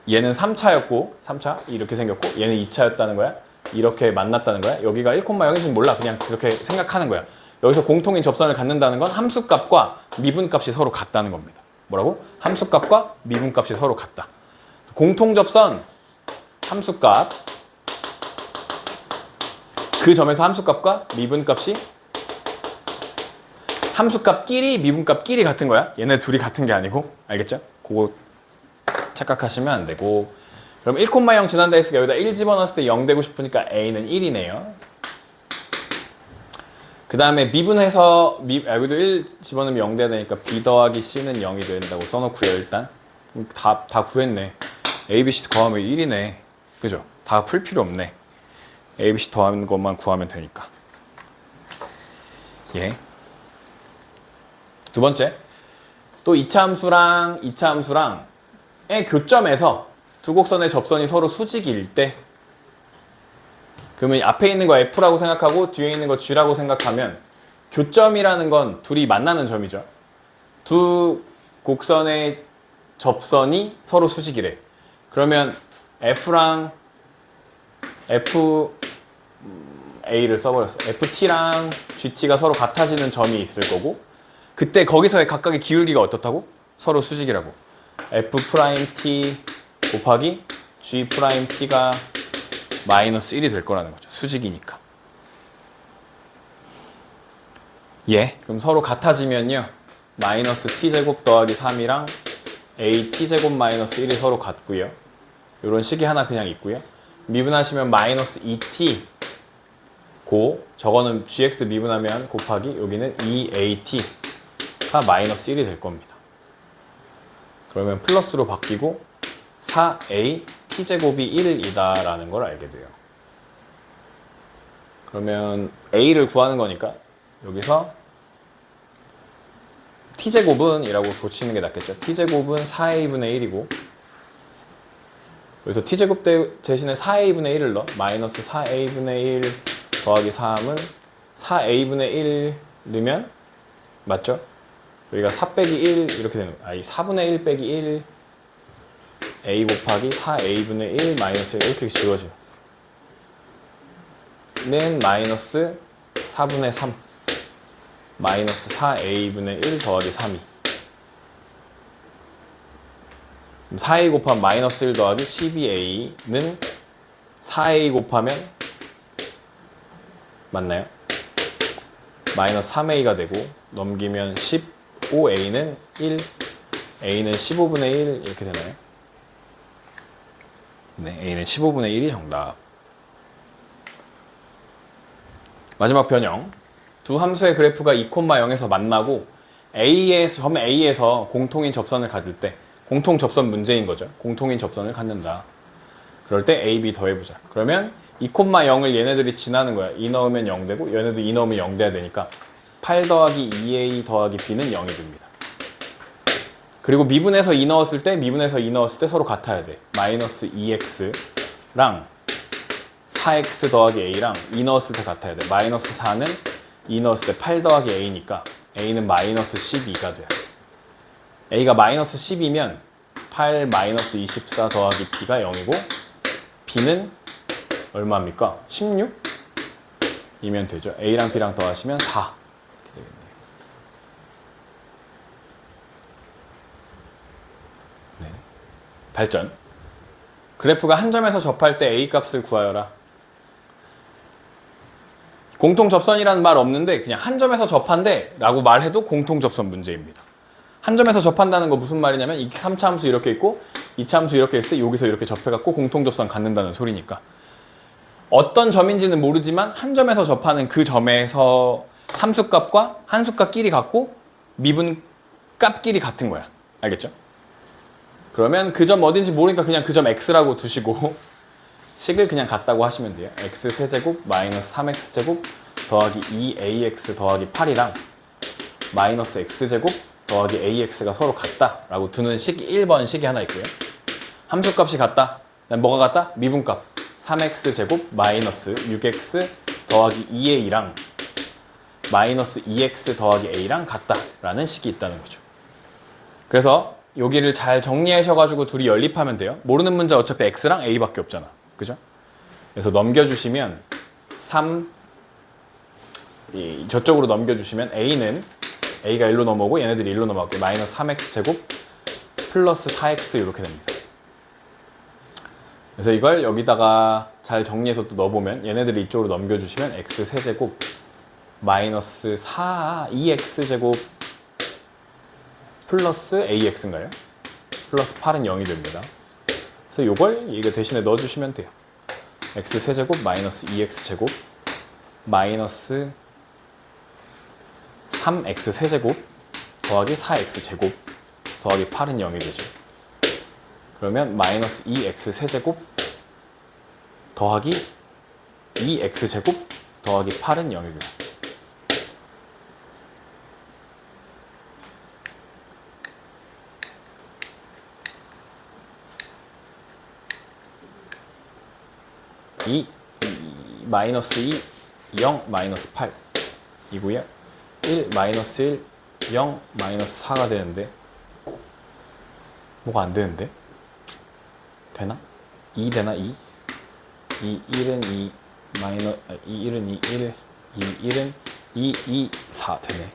얘는 3차였고 3차 이렇게 생겼고 얘는 2차였다는 거야. 이렇게 만났다는 거야. 여기가 1,0인지 몰라. 그냥 그렇게 생각하는 거야. 여기서 공통인 접선을 갖는다는 건 함수값과 미분값이 서로 같다는 겁니다. 뭐라고? 함수값과 미분값이 서로 같다. 공통접선 함수값 그 점에서 함수값과 미분값이 함수값끼리 미분값끼리 같은 거야. 얘네 둘이 같은 게 아니고. 알겠죠? 그거 착각하시면 안 되고. 그럼 1,0 지난다 했으니까 여기다 1 집어넣었을 때 0 되고 싶으니까 a는 1이네요. 그 다음에 미분해서 여기도 1 집어넣으면 0 돼야 되니까 b 더하기 c는 0이 된다고 써놓고요. 일단 다 구했네. a, b, c 더하면 1이네. 그죠? 다 풀 필요 없네. a, b, c 더하는 것만 구하면 되니까. 예. 두 번째, 또 2차 함수랑의 교점에서 두 곡선의 접선이 서로 수직일 때 그러면 앞에 있는 거 F라고 생각하고 뒤에 있는 거 G라고 생각하면 교점이라는 건 둘이 만나는 점이죠. 두 곡선의 접선이 서로 수직이래. 그러면 F랑 FA를 써버렸어. FT랑 GT가 서로 같아지는 점이 있을 거고 그때 거기서의 각각의 기울기가 어떻다고? 서로 수직이라고. F'T 곱하기 G'T가 마이너스 1이 될 거라는 거죠. 수직이니까. 예. 그럼 서로 같아지면요. 마이너스 t제곱 더하기 3이랑 at제곱 마이너스 1이 서로 같고요. 이런 식이 하나 그냥 있고요. 미분하시면 마이너스 2t 고 저거는 gx 미분하면 곱하기 여기는 2at가 마이너스 1이 될 겁니다. 그러면 플러스로 바뀌고 4a t제곱이 1이다 라는 걸 알게 돼요. 그러면 a를 구하는 거니까 여기서 t제곱은 이라고 고치는 게 낫겠죠. t제곱은 4a분의 1이고 여기서 t제곱 대신에 4a분의 1을 넣어. 마이너스 4a분의 1 더하기 3은 4a분의 1 넣으면 맞죠? 여기가 4 빼기 1 이렇게 되는 거야. 아니 4분의 1 빼기 1 a 곱하기 4a분의 1 마이너스 1 이렇게 지워져. 는 마이너스 4분의 3 마이너스 4a분의 1 더하기 3이 4a 곱하면 마이너스 1 더하기 12a는 4a 곱하면 맞나요? 마이너스 3a가 되고 넘기면 15a는 1 a는 15분의 1 이렇게 되나요? 네, a는 15분의 1이 정답. 마지막 변형. 두 함수의 그래프가 2,0에서 만나고 점 A에서 공통인 접선을 가질 때 공통 접선 문제인 거죠. 공통인 접선을 갖는다. 그럴 때 A, B 더해보자. 그러면 2,0을 얘네들이 지나는 거야. 2 넣으면 0 되고 얘네도 2 넣으면 0 돼야 되니까 8 더하기 2A 더하기 B는 0이 됩니다. 그리고 미분에서 2 넣었을 때 서로 같아야 돼. 마이너스 2X랑 4X 더하기 A랑 2 넣었을 때 같아야 돼. 마이너스 4는 2 넣었을 때 8 더하기 A니까 A는 마이너스 12가 돼요. A가 마이너스 10이면 8 마이너스 24 더하기 B가 0이고 B는 얼마입니까? 16? 이면 되죠. A랑 B랑 더하시면 4 이렇게 되겠네요. 네. 발전. 그래프가 한 점에서 접할 때 A 값을 구하여라. 공통접선이라는 말 없는데 그냥 한 점에서 접한대 라고 말해도 공통접선 문제입니다. 한 점에서 접한다는 거 무슨 말이냐면 이 3차 함수 이렇게 있고 2차 함수 이렇게 있을 때 여기서 이렇게 접해갖고 공통접선 갖는다는 소리니까 어떤 점인지는 모르지만 한 점에서 접하는 그 점에서 함수값과 한수값끼리 같고 미분값끼리 같은 거야. 알겠죠? 그러면 그 점 어딘지 모르니까 그냥 그 점 x라고 두시고 식을 그냥 같다고 하시면 돼요. x 세제곱 마이너스 3x제곱 더하기 2ax 더하기 8이랑 마이너스 x제곱 더하기 ax가 서로 같다 라고 두는 식이 1번 식이 하나 있고요. 함수값이 같다. 뭐가 같다? 미분값 3x제곱 마이너스 6x 더하기 2a랑 마이너스 2x 더하기 a랑 같다 라는 식이 있다는 거죠. 그래서 여기를 잘 정리하셔가지고 둘이 연립하면 돼요. 모르는 문제 어차피 x랑 a밖에 없잖아. 그죠? 그래서 넘겨주시면 3 저쪽으로 넘겨주시면 a가 1로 넘어오고 얘네들이 1로 넘어가고 마이너스 3x제곱 플러스 4x 이렇게 됩니다. 그래서 이걸 여기다가 잘 정리해서 또 넣어보면 얘네들이 이쪽으로 넘겨주시면 x 세제곱 마이너스 2x제곱 플러스 ax인가요? 플러스 8은 0이 됩니다. 그래서 이걸 이거 대신에 넣어주시면 돼요. x 세제곱 마이너스 2x제곱 마이너스 3x 세제곱 더하기 4x제곱 더하기 8은 0이 되죠. 그러면 마이너스 2x 세제곱 더하기 2x제곱 더하기 8은 0이 돼요. 마이너스 2, 0, 마이너스 8 이고요. 1, 마이너스 1, 0, 마이너스 4가 되는데 뭐가 안 되는데? 되나? 2 되나? 2? 1은 2, 마이너스 1은 2, 1, 1은 2, 4 되네.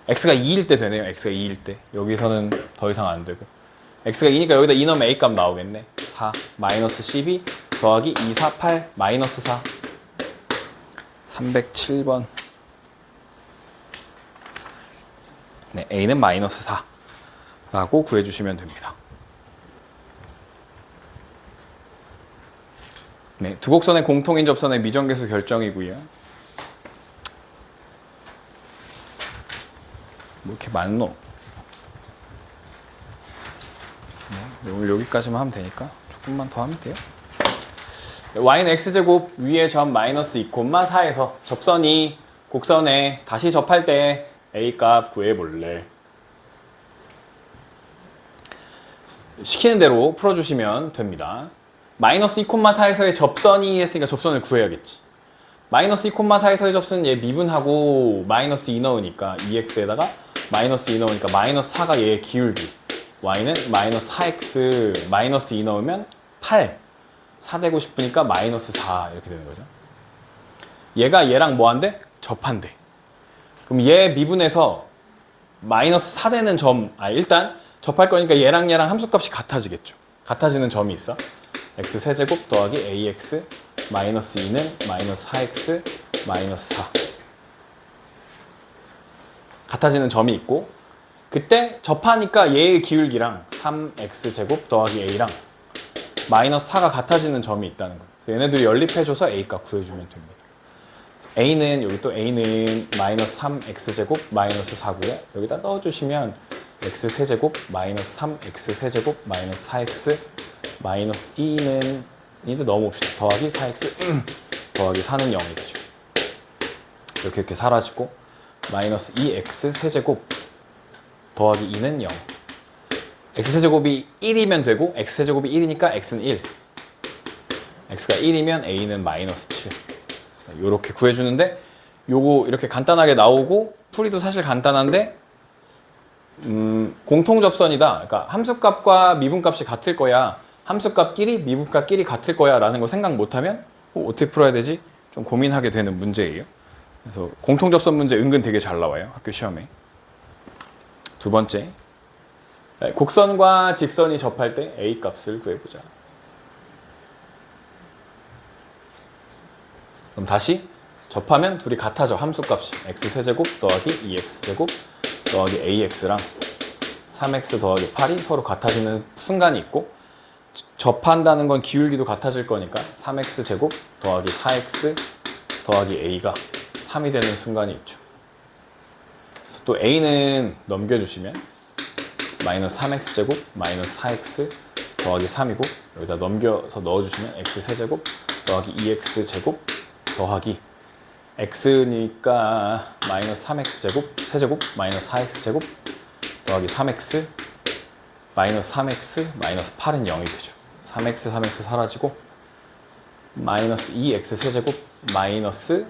x가 2일 때 되네요. x가 2일 때. 여기서는 더 이상 안 되고. x가 2니까 여기다 2 넣으면 a값 나오겠네. 4, 마이너스 12 더하기 2, 4, 8, 마이너스 4. 307번. 네, a는 마이너스 4라고 구해주시면 됩니다. 네, 두 곡선의 공통인 접선의 미정계수 결정이고요. 뭐 이렇게 많노? 네, 오늘 여기까지만 하면 되니까 조금만 더 하면 돼요. y는 x제곱 위의 점 마이너스 2,4에서 접선이 곡선에 다시 접할 때 a 값 구해볼래. 시키는 대로 풀어주시면 됩니다. 마이너스 2,4에서의 접선이 했으니까 접선을 구해야겠지. 마이너스 2,4에서의 접선은 얘 미분하고 마이너스 2 넣으니까 2x에다가 마이너스 2 넣으니까 마이너스 4가 얘의 기울기. y는 마이너스 4x 마이너스 2 넣으면 8. 4 되고 싶으니까 마이너스 4 이렇게 되는 거죠. 얘가 얘랑 뭐 한대? 접한대. 그럼 얘 미분해서 마이너스 4 되는 점, 일단 접할 거니까 얘랑 함수값이 같아지겠죠. 같아지는 점이 있어. x 세제곱 더하기 ax 마이너스 2는 마이너스 4x 마이너스 4. 같아지는 점이 있고, 그때 접하니까 얘의 기울기랑 3x 제곱 더하기 a랑 마이너스 4가 같아지는 점이 있다는 거예요. 얘네들이 연립해줘서 a 값 구해주면 됩니다. a는 여기 또 a는 마이너스 3x 제곱 마이너스 4고요. 여기다 넣어주시면 x 세제곱 마이너스 3x 세제곱 마이너스 4x 마이너스 2는 이제 넣어봅시다. 더하기 4x 더하기 4는 0이 되죠. 이렇게 사라지고 마이너스 2x 세제곱 더하기 2는 0. x세제곱이 1이면 되고 x세제곱이 1이니까 x는 1. x가 1이면 a는 마이너스 7. 이렇게 구해주는데 요거 이렇게 간단하게 나오고 풀이도 사실 간단한데 공통접선이다. 그러니까 함수값과 미분값이 같을 거야. 함수값끼리 미분값끼리 같을 거야 라는 거 생각 못하면 어떻게 풀어야 되지? 좀 고민하게 되는 문제예요. 그래서 공통접선 문제 은근 되게 잘 나와요. 학교 시험에. 두 번째, 곡선과 직선이 접할 때 a 값을 구해보자. 그럼 다시 접하면 둘이 같아져. 함수값이 x세제곱 더하기 2x제곱 더하기 ax랑 3x 더하기 8이 서로 같아지는 순간이 있고, 접한다는 건 기울기도 같아질 거니까 3x제곱 더하기 4x 더하기 a가 3이 되는 순간이 있죠. 그래서 또 a는 넘겨주시면 마이너스 3x제곱 마이너스 4x 더하기 3이고, 여기다 넘겨서 넣어주시면 x세제곱 더하기 2x제곱 더하기 x니까 마이너스 3x제곱 세제곱 마이너스 4x제곱 더하기 3x 마이너스 3x 마이너스 8은 0이 되죠. 3x 3x 사라지고 마이너스 2x 세제곱 마이너스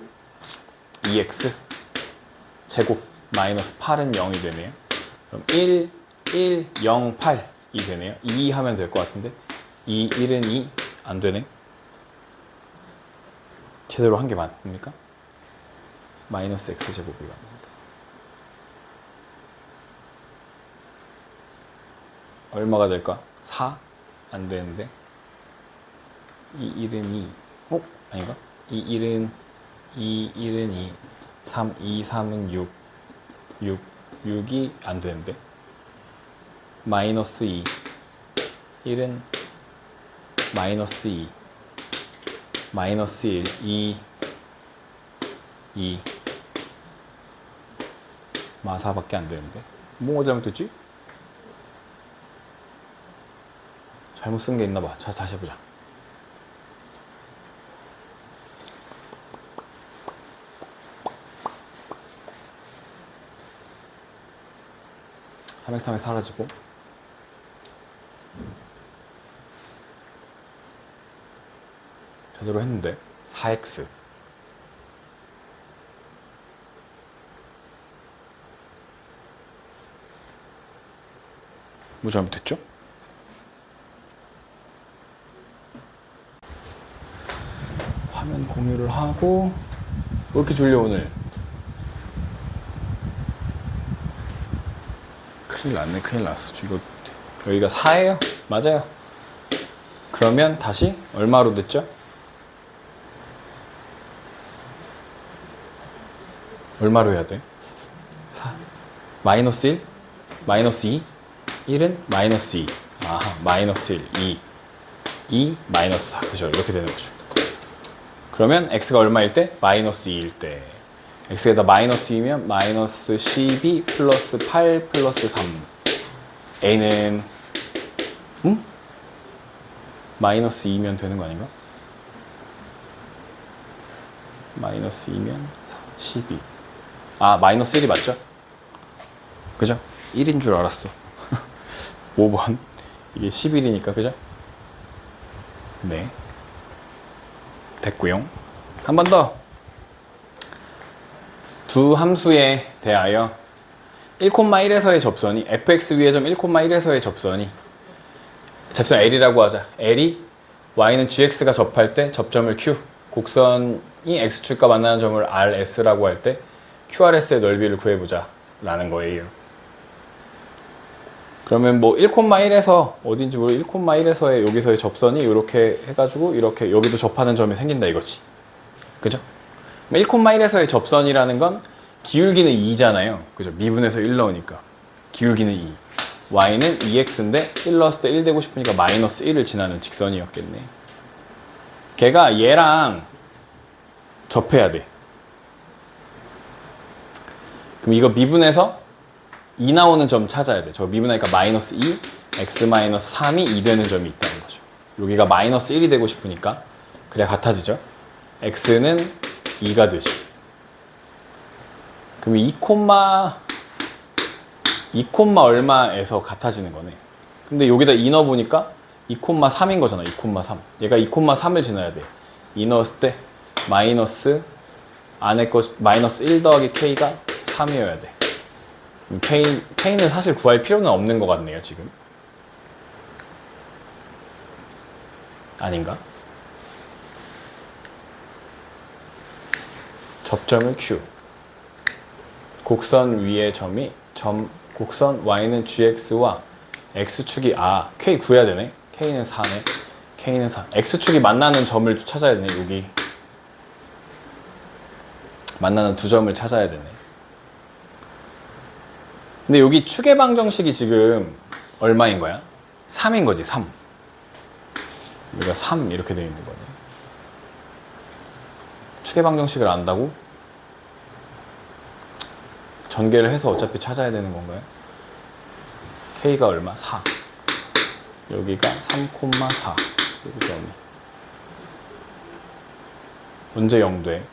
2x 제곱 마이너스 8은 0이 되네요. 그럼 1, 1, 0, 8이 되네요. 2 하면 될 것 같은데 2, 1은 2 안 되네. 제대로 한 게 맞습니까? 마이너스 x제곱이 갑니다. 얼마가 될까? 4? 안 되는데 2, 1은 2 아닌가? 2, 1은 2 3, 2, 3은 6 6이 안 되는데 마이너스 2 1은 마이너스 2 마이너스 1 2 마사밖에 안 되는데 뭐가 잘못됐지? 잘못 쓴 게 있나 봐. 자, 다시 해보자. 삼엑스 사라지고 제대로 했는데 4x 뭐 잘못했죠? 화면 공유를 하고 왜 이렇게 졸려 오늘? 큰일 났네. 큰일 났어. 이거 여기가 4예요? 맞아요. 그러면 다시 얼마로 됐죠? 얼마로 해야 돼? 4 마이너스 1 마이너스 2 1은 마이너스 2 아하 마이너스 1 2 2 마이너스 4 그죠? 이렇게 되는 거죠. 그러면 x가 얼마일 때? 마이너스 2일 때. x에다 마이너스 2면 마이너스 12 플러스 8 플러스 3. a는 마이너스 2면 되는 거 아닌가? 마이너스 2면 12. 아, 마이너스 1이 맞죠? 그죠? 1인 줄 알았어. 5번. 이게 11이니까, 그죠? 네. 됐고요. 한 번 더. 두 함수에 대하여 1,1에서의 접선이 fx 위의 점 1,1에서의 접선이 접선 L이라고 하자. L이 y는 gx가 접할 때 접점을 Q, 곡선이 x축과 만나는 점을 RS라고 할 때 QRS의 넓이를 구해보자 라는 거예요. 그러면 뭐 1,1에서 어딘지 모르 1,1에서의 여기서의 접선이 이렇게 해가지고 이렇게 여기도 접하는 점이 생긴다 이거지. 그죠? 1,1에서의 접선이라는 건 기울기는 2잖아요. 그죠? 미분에서 1 넣으니까 기울기는 2. y는 2x인데 1 넣었을 때 1 되고 싶으니까 마이너스 1을 지나는 직선이었겠네. 걔가 얘랑 접해야 돼. 그럼 이거 미분해서 2 나오는 점 찾아야 돼. 저 미분하니까 마이너스 2, x 마이너스 3이 2 되는 점이 있다는 거죠. 여기가 마이너스 1이 되고 싶으니까 그래야 같아지죠. x는 2가 되죠. 그럼 2, 얼마에서 같아지는 거네. 근데 여기다 2 넣어보니까 2,3인 거잖아. 2,3. 얘가 2,3을 지나야 돼. 2 넣었을 때 마이너스 안에 거 마이너스 1 더하기 k가 3이어야 돼. k는 사실 구할 필요는 없는 것 같네요, 지금. 아닌가? 접점을 Q. 곡선 위의 점이 곡선 y는 gx와 x축이 k 구해야 되네. k는 4네. k는 4. x축이 만나는 점을 찾아야 되네. 여기 만나는 두 점을 찾아야 되네. 근데 여기 축의 방정식이 지금 얼마인 거야? 3인 거지, 3. 여기가 3 이렇게 되어 있는 거네. 축의 방정식을 안다고? 전개를 해서 어차피 찾아야 되는 건가요? k가 얼마? 4. 여기가 3,4. 여기 점이. 언제 0 돼?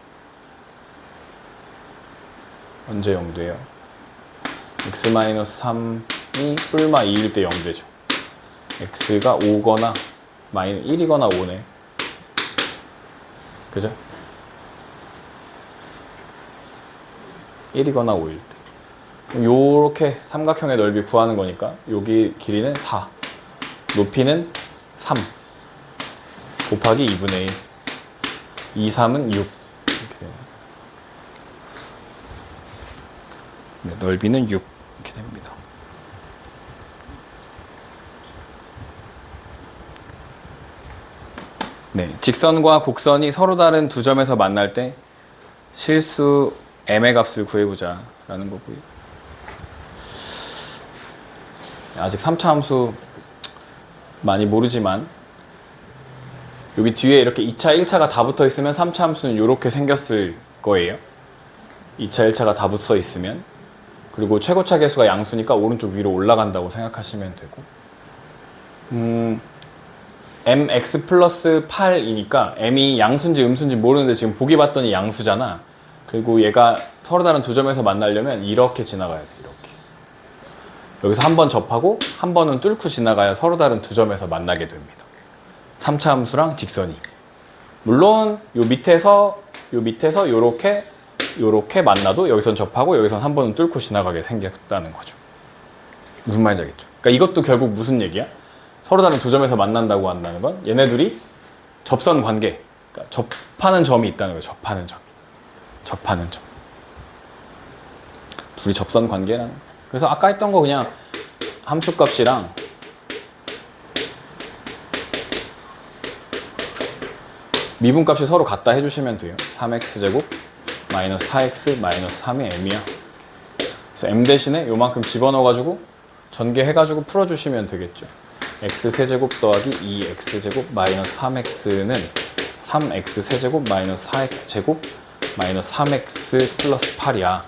언제 0 돼요? x-3이 뿔마 2일 때 0 되죠. x가 5거나 1이거나 5네. 그죠? 1이거나 5일 때. 요렇게 삼각형의 넓이 구하는 거니까 여기 길이는 4. 높이는 3. 곱하기 2분의 1. 2, 3은 6. 이렇게 돼요. 네, 넓이는 6. 이렇게 됩니다. 네, 직선과 곡선이 서로 다른 두 점에서 만날 때 실수 m의 값을 구해보자 라는 거고요. 아직 3차 함수 많이 모르지만 여기 뒤에 이렇게 2차, 1차가 다 붙어 있으면 3차 함수는 이렇게 생겼을 거예요. 2차, 1차가 다 붙어 있으면. 그리고 최고차 계수가 양수니까 오른쪽 위로 올라간다고 생각하시면 되고, mx 플러스 8이니까 m이 양수인지 음수인지 모르는데 지금 보기 봤더니 양수잖아. 그리고 얘가 서로 다른 두 점에서 만나려면 이렇게 지나가야 돼. 이렇게. 여기서 한 번 접하고 한 번은 뚫고 지나가야 서로 다른 두 점에서 만나게 됩니다. 3차 함수랑 직선이. 물론 요 밑에서 요렇게 만나도 여기선 접하고 여기선 한 번은 뚫고 지나가게 생겼다는 거죠. 무슨 말인지 알겠죠? 그러니까 이것도 결국 무슨 얘기야? 서로 다른 두 점에서 만난다고 한다는 건 얘네들이 접선 관계, 그러니까 접하는 점이 있다는 거예요. 접하는 점. 둘이 접선 관계라는. 그래서 아까 했던 거 그냥 함수값이랑 미분값이 서로 같다 해주시면 돼요. 3x제곱 마이너스 4x 마이너스 3이 m이야. 그래서 m 대신에 요만큼 집어넣어가지고 전개해가지고 풀어주시면 되겠죠. x 세제곱 더하기 2x제곱 마이너스 3x는 3x 세제곱 마이너스 4x 제곱 마이너스 3x 플러스 8이야.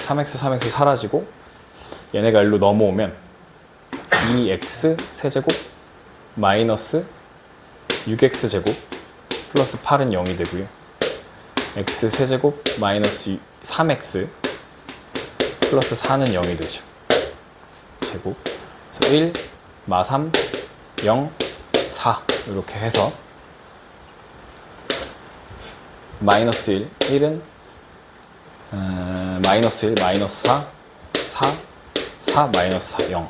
3x 사라지고 얘네가 일로 넘어오면 2x 세제곱 마이너스 6x 제곱 플러스 8은 0이 되고요. x 세제곱 마이너스 3x 플러스 4는 0이 되죠. 제곱. 그래서 1, 마3, 0, 4 이렇게 해서 마이너스 1, 1은 마이너스 1, 마이너스 4, 4, 4, 마이너스 4, 0.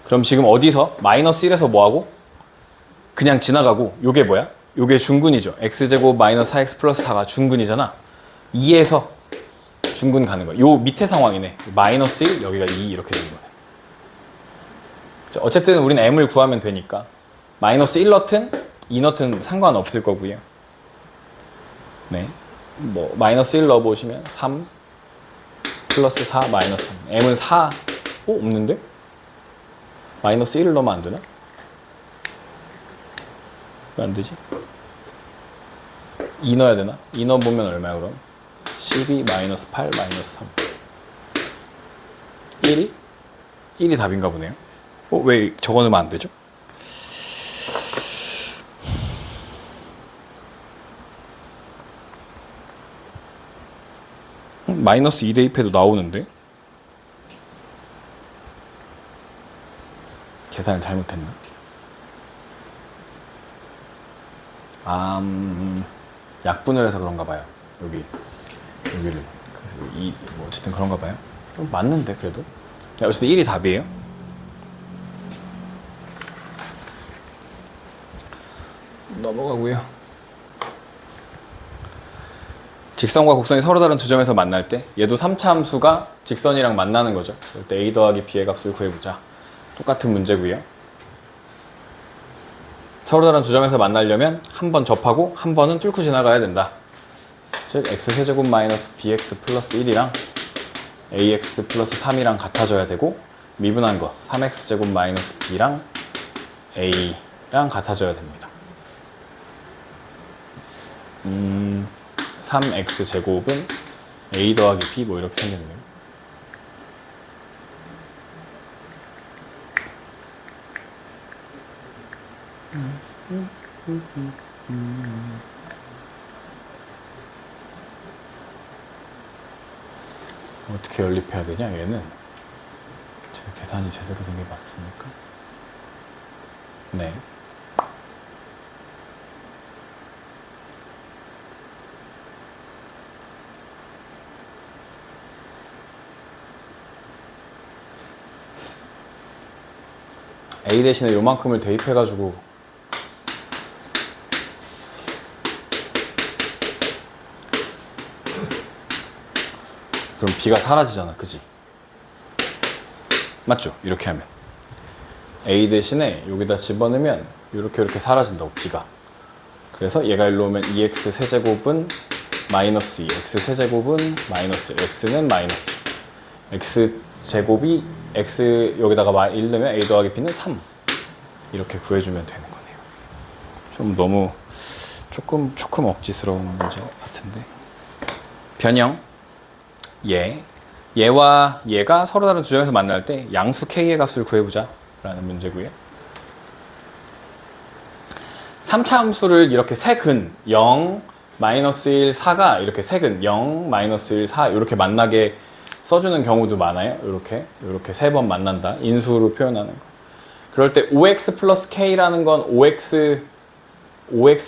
그럼 지금 어디서 마이너스 1에서 뭐하고? 그냥 지나가고 요게 뭐야? 요게 중근이죠. x제곱 마이너스 4x 플러스 4가 중근이잖아. 2에서 중근 가는 거야. 요 밑에 상황이네. 마이너스 1, 여기가 2 이렇게 되는 거네. 어쨌든 우리는 m을 구하면 되니까 마이너스 1너튼 2너튼 상관없을 거고요. 네, 뭐 마이너스 1 넣어보시면 3 플러스 4 마이너스 3. m은 4. 없는데? 마이너스 1을 넣으면 안 되나? 왜 안 되지? 2 넣어야 되나? 2 넣어보면 얼마야 그럼? 12 마이너스 8 마이너스 3. 1? 1이 답인가 보네요. 왜 적어 놓으면 안 되죠? 마이너스 2 대입해도 나오는데? 계산을 잘못했나? 약분을 해서 그런가 봐요. 여기를. 그래서 뭐 어쨌든 그런가 봐요. 맞는데, 그래도. 어쨌든 1이 답이에요. 넘어가고요. 직선과 곡선이 서로 다른 두 점에서 만날 때 얘도 3차 함수가 직선이랑 만나는 거죠. 그럴 때 a 더하기 b의 값을 구해보자. 똑같은 문제고요. 서로 다른 두 점에서 만나려면 한 번 접하고 한 번은 뚫고 지나가야 된다. 즉 x세제곱 마이너스 bx 플러스 1이랑 ax 플러스 3이랑 같아져야 되고 미분한 거 3x제곱 마이너스 b랑 a랑 같아져야 됩니다. 3x 제곱은 a 더하기 b 뭐 이렇게 생겼네요. 어떻게 연립해야 되냐 얘는? 제가 계산이 제대로 된 게 맞습니까? 네. a 대신에 요만큼을 대입해가지고 그럼 b가 사라지잖아, 그지? 맞죠? 이렇게 하면 a 대신에 여기다 집어넣으면 이렇게 사라진다고 b가. 그래서 얘가 일로 오면 2x 세제곱은 마이너스 2, x 세제곱은 마이너스 1, x는 마이너스 x 제곱이 x 여기다가 1 넣으면 a 더하기 b는 3 이렇게 구해주면 되는 거네요. 좀 너무 조금 억지스러운 문제 같은데. 변형 얘와 얘가 서로 다른 두 점에서 만날 때 양수 k의 값을 구해보자 라는 문제고요. 3차 함수를 이렇게 세 근 0, 마이너스 1, 4가 이렇게 세 근 0, 마이너스 1, 4 이렇게 만나게 써주는 경우도 많아요. 이렇게 세 번 만난다. 인수로 표현하는 거. 그럴 때 5x 플러스 k라는 건 5x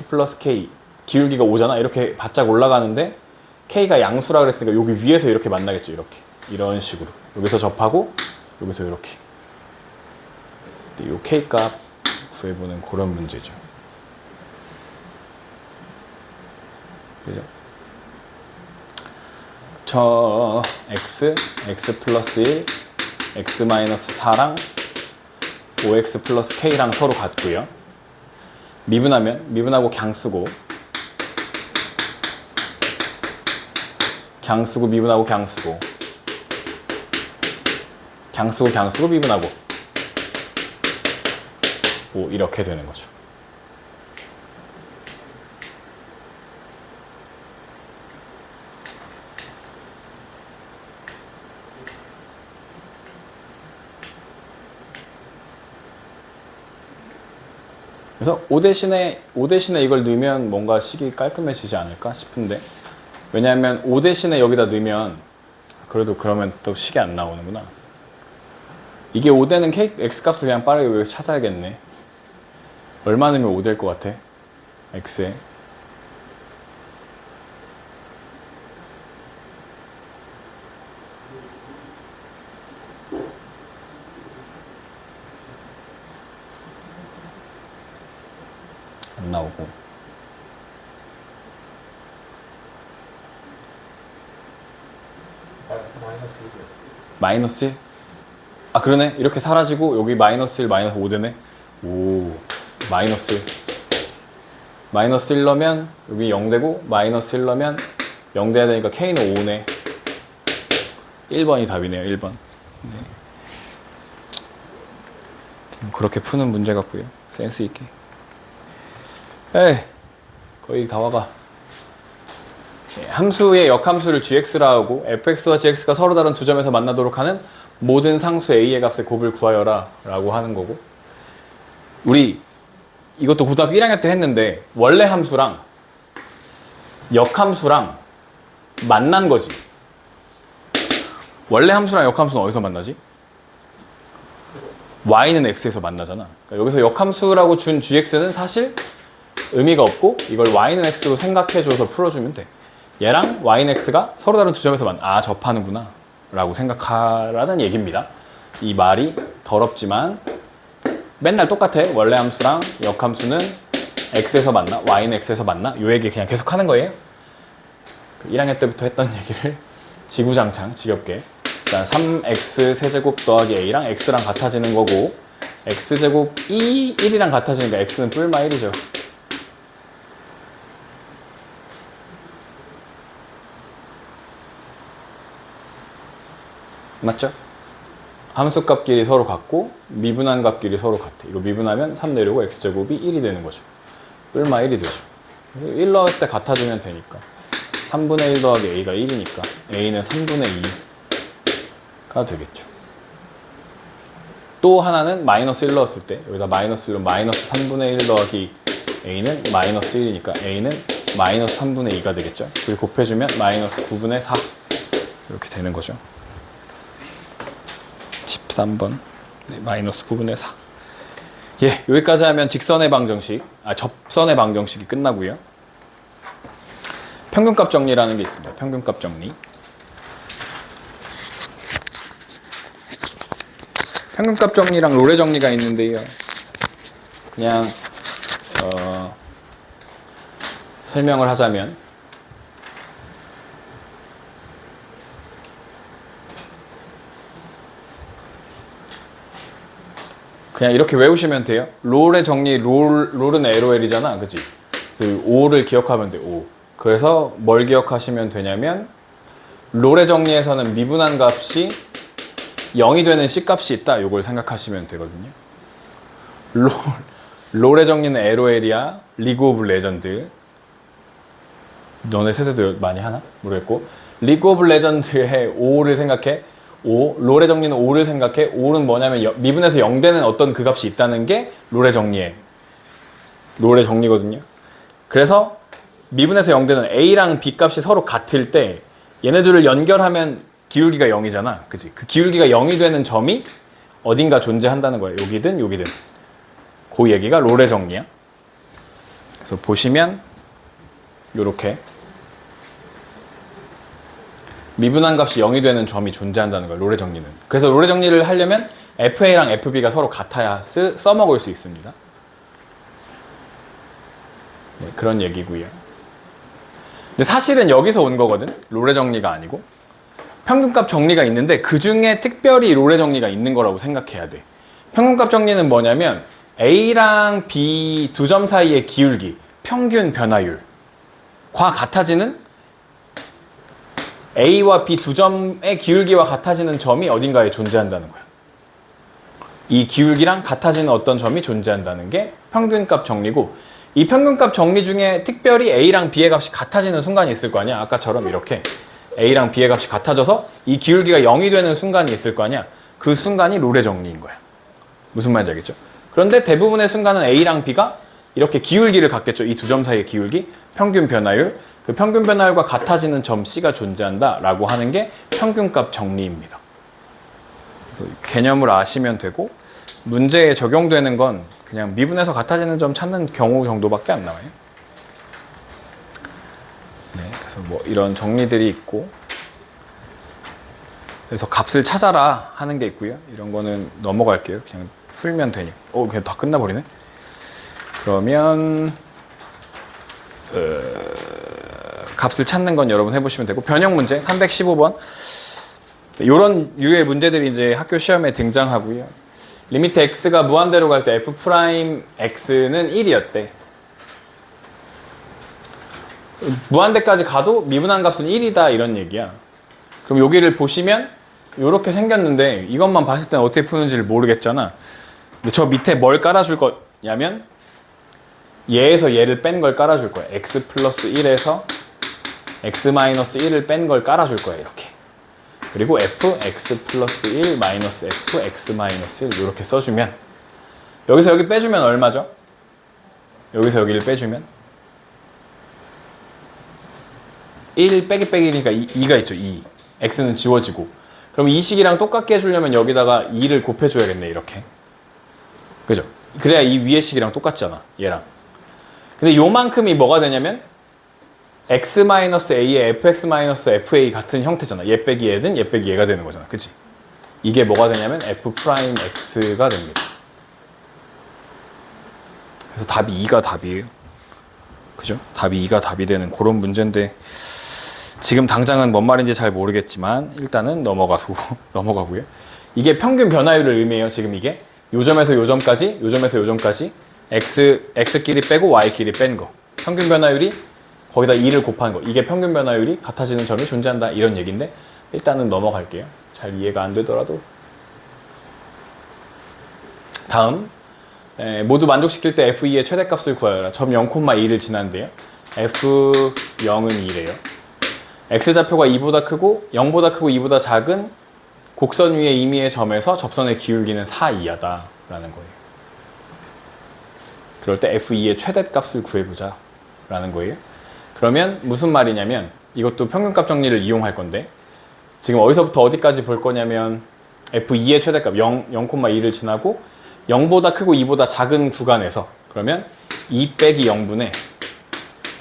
플러스 k 기울기가 5잖아. 이렇게 바짝 올라가는데 k가 양수라 그랬으니까 여기 위에서 이렇게 만나겠죠. 이런 식으로 여기서 접하고 여기서 이렇게. 이 k 값 구해보는 그런 문제죠. 그죠? 저 x 플러스 1, x 마이너스 4랑 5x 플러스 k랑 서로 같고요. 미분하고 갱 쓰고 미분하고 갱 쓰고 미분하고 뭐 이렇게 되는 거죠. 그래서 O 대신에 이걸 넣으면 뭔가 식이 깔끔해지지 않을까 싶은데, 왜냐하면 O 대신에 여기다 넣으면 그래도 그러면 또 식이 안 나오는구나. 이게 O 되는 X값을 그냥 빠르게 여기서 찾아야겠네. 얼마 넣으면 O 될 것 같아? X에 안 나오고, 마이너스 1? 아 그러네. 이렇게 사라지고 여기 마이너스 1, 마이너스 5 되네. 오, 마이너스 1. 마이너스 1 넣으면 여기 0 되고, 마이너스 1 넣으면 0 돼야 되니까 K는 5네. 1번이 답이네요. 1번. 네. 그렇게 푸는 문제 같고요. 센스 있게. 에이, 거의 다 와가. 함수의 역함수를 gx라 하고 fx와 gx가 서로 다른 두 점에서 만나도록 하는 모든 상수 a의 값의 곱을 구하여라 라고 하는 거고, 우리 이것도 고등학교 1학년 때 했는데 원래 함수랑 역함수랑 만난 거지. 원래 함수랑 역함수는 어디서 만나지? y는 x에서 만나잖아. 그러니까 여기서 역함수라고 준 gx는 사실 의미가 없고 이걸 y는 x로 생각해줘서 풀어주면 돼. 얘랑 y는 x가 서로 다른 두 점에서 접하는구나 라고 생각하라는 얘기입니다. 이 말이 더럽지만 맨날 똑같아. 원래 함수랑 역함수는 x에서 만나, y는 x에서 만나, 요 얘기 그냥 계속 하는 거예요. 1학년 때부터 했던 얘기를 지구장창 지겹게. 일단 3x 세제곱 더하기 a랑 x랑 같아지는 거고, x제곱이 1이랑 같아지니까 x는 뿔마 1이죠. 맞죠? 함수값끼리 서로 같고 미분한 값끼리 서로 같아. 이거 미분하면 3 내려고 x제곱이 1이 되는 거죠. 뿔마 1이 되죠. 1 넣을 때 같아지면 되니까 3분의 1 더하기 a가 1이니까 a는 3분의 2가 되겠죠. 또 하나는 마이너스 1 넣었을 때 여기다 마이너스 1로 마이너스 3분의 1 더하기 a는 마이너스 1이니까 a는 마이너스 3분의 2가 되겠죠. 둘이 곱해주면 마이너스 9분의 4 이렇게 되는 거죠. 13번. 네, 마이너스 9분의 4. 예, 여기까지 하면 직선의 방정식, 접선의 방정식이 끝나고요. 평균값 정리라는 게 있습니다. 평균값 정리. 평균값 정리랑 로레 정리가 있는데요. 그냥 설명을 하자면 그냥 이렇게 외우시면 돼요. 롤의 정리, 롤은 LOL이잖아. 그치? 그 O를 기억하면 돼, O. 그래서 뭘 기억하시면 되냐면, 롤의 정리에서는 미분한 값이 0이 되는 C값이 있다. 요걸 생각하시면 되거든요. 롤의 정리는 LOL이야. 리그 오브 레전드. 너네 세대도 많이 하나? 모르겠고. 리그 오브 레전드의 O를 생각해. 롤의 정리는 5를 생각해. 5는 뭐냐면 미분에서 0 되는 어떤 그 값이 있다는 게 롤의 정리거든요. 그래서 미분에서 0 되는 a랑 b 값이 서로 같을 때 얘네들을 연결하면 기울기가 0이잖아. 그치? 그 기울기가 0이 되는 점이 어딘가 존재한다는 거야. 여기든 여기든. 그 얘기가 롤의 정리야. 그래서 보시면 요렇게 미분한 값이 0이 되는 점이 존재한다는 거예요. 롤의 정리는. 그래서 롤의 정리를 하려면 FA랑 FB가 서로 같아야 써먹을 수 있습니다. 네, 그런 얘기고요. 근데 사실은 여기서 온 거거든. 롤의 정리가 아니고. 평균값 정리가 있는데 그 중에 특별히 롤의 정리가 있는 거라고 생각해야 돼. 평균값 정리는 뭐냐면 A랑 B 두 점 사이의 기울기, 평균 변화율과 같아지는 A와 B 두 점의 기울기와 같아지는 점이 어딘가에 존재한다는 거야. 이 기울기랑 같아지는 어떤 점이 존재한다는 게 평균값 정리고, 이 평균값 정리 중에 특별히 A랑 B의 값이 같아지는 순간이 있을 거 아니야. 아까처럼 이렇게 A랑 B의 값이 같아져서 이 기울기가 0이 되는 순간이 있을 거 아니야. 그 순간이 롤의 정리인 거야. 무슨 말인지 알겠죠? 그런데 대부분의 순간은 A랑 B가 이렇게 기울기를 갖겠죠. 이 두 점 사이의 기울기, 평균 변화율. 그 평균 변화율과 같아지는 점 C가 존재한다라고 하는 게 평균값 정리입니다. 개념을 아시면 되고 문제에 적용되는 건 그냥 미분에서 같아지는 점 찾는 경우 정도밖에 안 나와요. 네, 그래서 뭐 이런 정리들이 있고 그래서 값을 찾아라 하는 게 있고요. 이런 거는 넘어갈게요. 그냥 풀면 되니까. 그냥 다 끝나버리네. 그러면 값을 찾는 건 여러분 해보시면 되고 변형 문제 315번 이런 유의 문제들이 이제 학교 시험에 등장하고요. 리미트 x가 무한대로 갈 때 f 프라임 x는 1이었대. 무한대까지 가도 미분한 값은 1이다 이런 얘기야. 그럼 여기를 보시면 이렇게 생겼는데 이것만 봤을 때는 어떻게 푸는지를 모르겠잖아. 근데 저 밑에 뭘 깔아줄 거냐면 얘에서 얘를 뺀 걸 깔아줄 거야. x 플러스 1에서 x 마이너스 1을 뺀 걸 깔아줄 거야. 이렇게. 그리고 f x 플러스 1 마이너스 f x 마이너스 1 이렇게 써주면 여기서 여기 빼주면 얼마죠? 여기서 여기를 빼주면 1 빼기 빼기니까 2가 있죠. 2. x는 지워지고 그럼 이 식이랑 똑같게 해주려면 여기다가 2를 곱해줘야겠네. 이렇게. 그죠? 그래야 이 위의 식이랑 똑같잖아. 얘랑. 근데 요만큼이 뭐가 되냐면 x-a의 fx-fa 같은 형태잖아. 얘 빼기 얘든 얘 빼기 얘가 되는 거잖아. 그치? 이게 뭐가 되냐면 f'x가 됩니다. 그래서 답이 2가 답이에요. 그죠? 답이 2가 답이 되는 그런 문제인데 지금 당장은 뭔 말인지 잘 모르겠지만 일단은 넘어가고요. 이게 평균 변화율을 의미해요. 지금 이게 요 점에서 요 점까지, 요 점에서 요 점까지 x끼리 빼고 y끼리 뺀 거. 평균 변화율이 거기다 2를 곱한 거. 이게 평균 변화율이 같아지는 점이 존재한다. 이런 얘기인데 일단은 넘어갈게요. 잘 이해가 안 되더라도. 다음. 모두 만족시킬 때 f2의 최대값을 구하여라. 점 0,2를 지난데요. f0은 2래요. x좌표가 2보다 크고 0보다 크고 2보다 작은 곡선 위의 임의의 점에서 접선의 기울기는 4 이하다 라는 거예요. 그럴 때 f2의 최대값을 구해보자 라는 거예요. 그러면 무슨 말이냐면 이것도 평균값 정리를 이용할 건데 지금 어디서부터 어디까지 볼 거냐면 f2의 최대값 0,2를 지나고 0보다 크고 2보다 작은 구간에서 그러면 2 빼기 0분의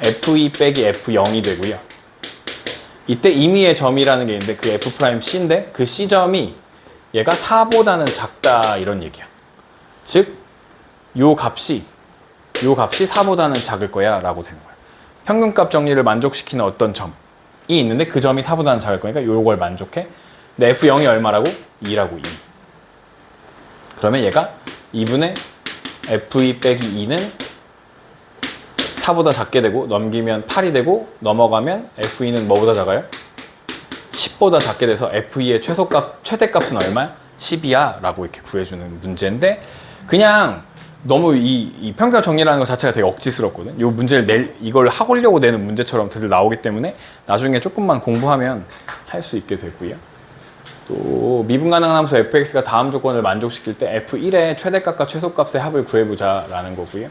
f2 빼기 f0이 되고요. 이때 임의의 점이라는 게 있는데 그 f'C인데 그 C점이 얘가 4보다는 작다 이런 얘기야. 즉 요 값이 4보다는 작을 거야 라고 되는 거야. 평균값 정리를 만족시키는 어떤 점이 있는데 그 점이 4보다는 작을 거니까 요걸 만족해. 근데 f0이 얼마라고? 2라고 2. 그러면 얘가 2분의 f2 빼기 2는 4보다 작게 되고 넘기면 8이 되고 넘어가면 f2는 뭐보다 작아요? 10보다 작게 돼서 f2의 최대값은 얼마야? 10이야 라고 이렇게 구해주는 문제인데 그냥 너무 이 평균 정리라는 것 자체가 되게 억지스럽거든. 이 문제를 이걸 하려고 내는 문제처럼 들 나오기 때문에 나중에 조금만 공부하면 할 수 있게 되고요. 또 미분 가능한 함수 fx가 다음 조건을 만족시킬 때 f1의 최대값과 최소값의 합을 구해보자 라는 거고요.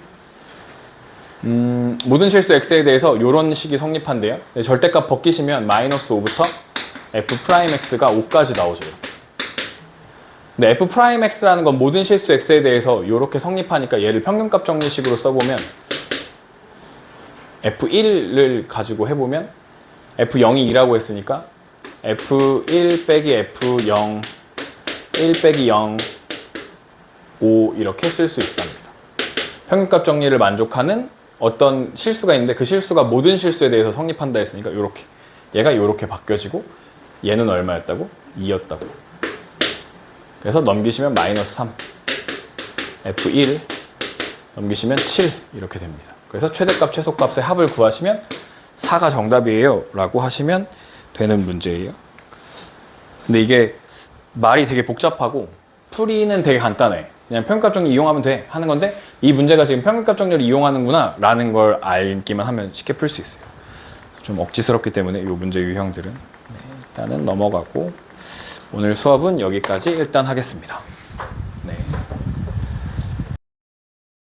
모든 실수 x에 대해서 이런 식이 성립한대요. 절대값 벗기시면 마이너스 5부터 f'x가 5까지 나오죠. 근데 f'x라는 건 모든 실수 x에 대해서 이렇게 성립하니까 얘를 평균값 정리식으로 써보면 f1을 가지고 해보면 f0이 2라고 했으니까 f1 빼기 f0 1 빼기 0 5 이렇게 쓸 수 있답니다. 평균값 정리를 만족하는 어떤 실수가 있는데 그 실수가 모든 실수에 대해서 성립한다 했으니까 요렇게 얘가 요렇게 바뀌어지고 얘는 얼마였다고? 2였다고. 그래서 넘기시면 마이너스 3 f1 넘기시면 7 이렇게 됩니다. 그래서 최대값 최소값의 합을 구하시면 4가 정답이에요 라고 하시면 되는 문제예요. 근데 이게 말이 되게 복잡하고 풀이는 되게 간단해. 그냥 평균값 정리 이용하면 돼 하는 건데 이 문제가 지금 평균값 정리를 이용하는구나 라는 걸 알기만 하면 쉽게 풀 수 있어요. 좀 억지스럽기 때문에 이 문제 유형들은 일단은 넘어가고 오늘 수업은 여기까지 일단 하겠습니다.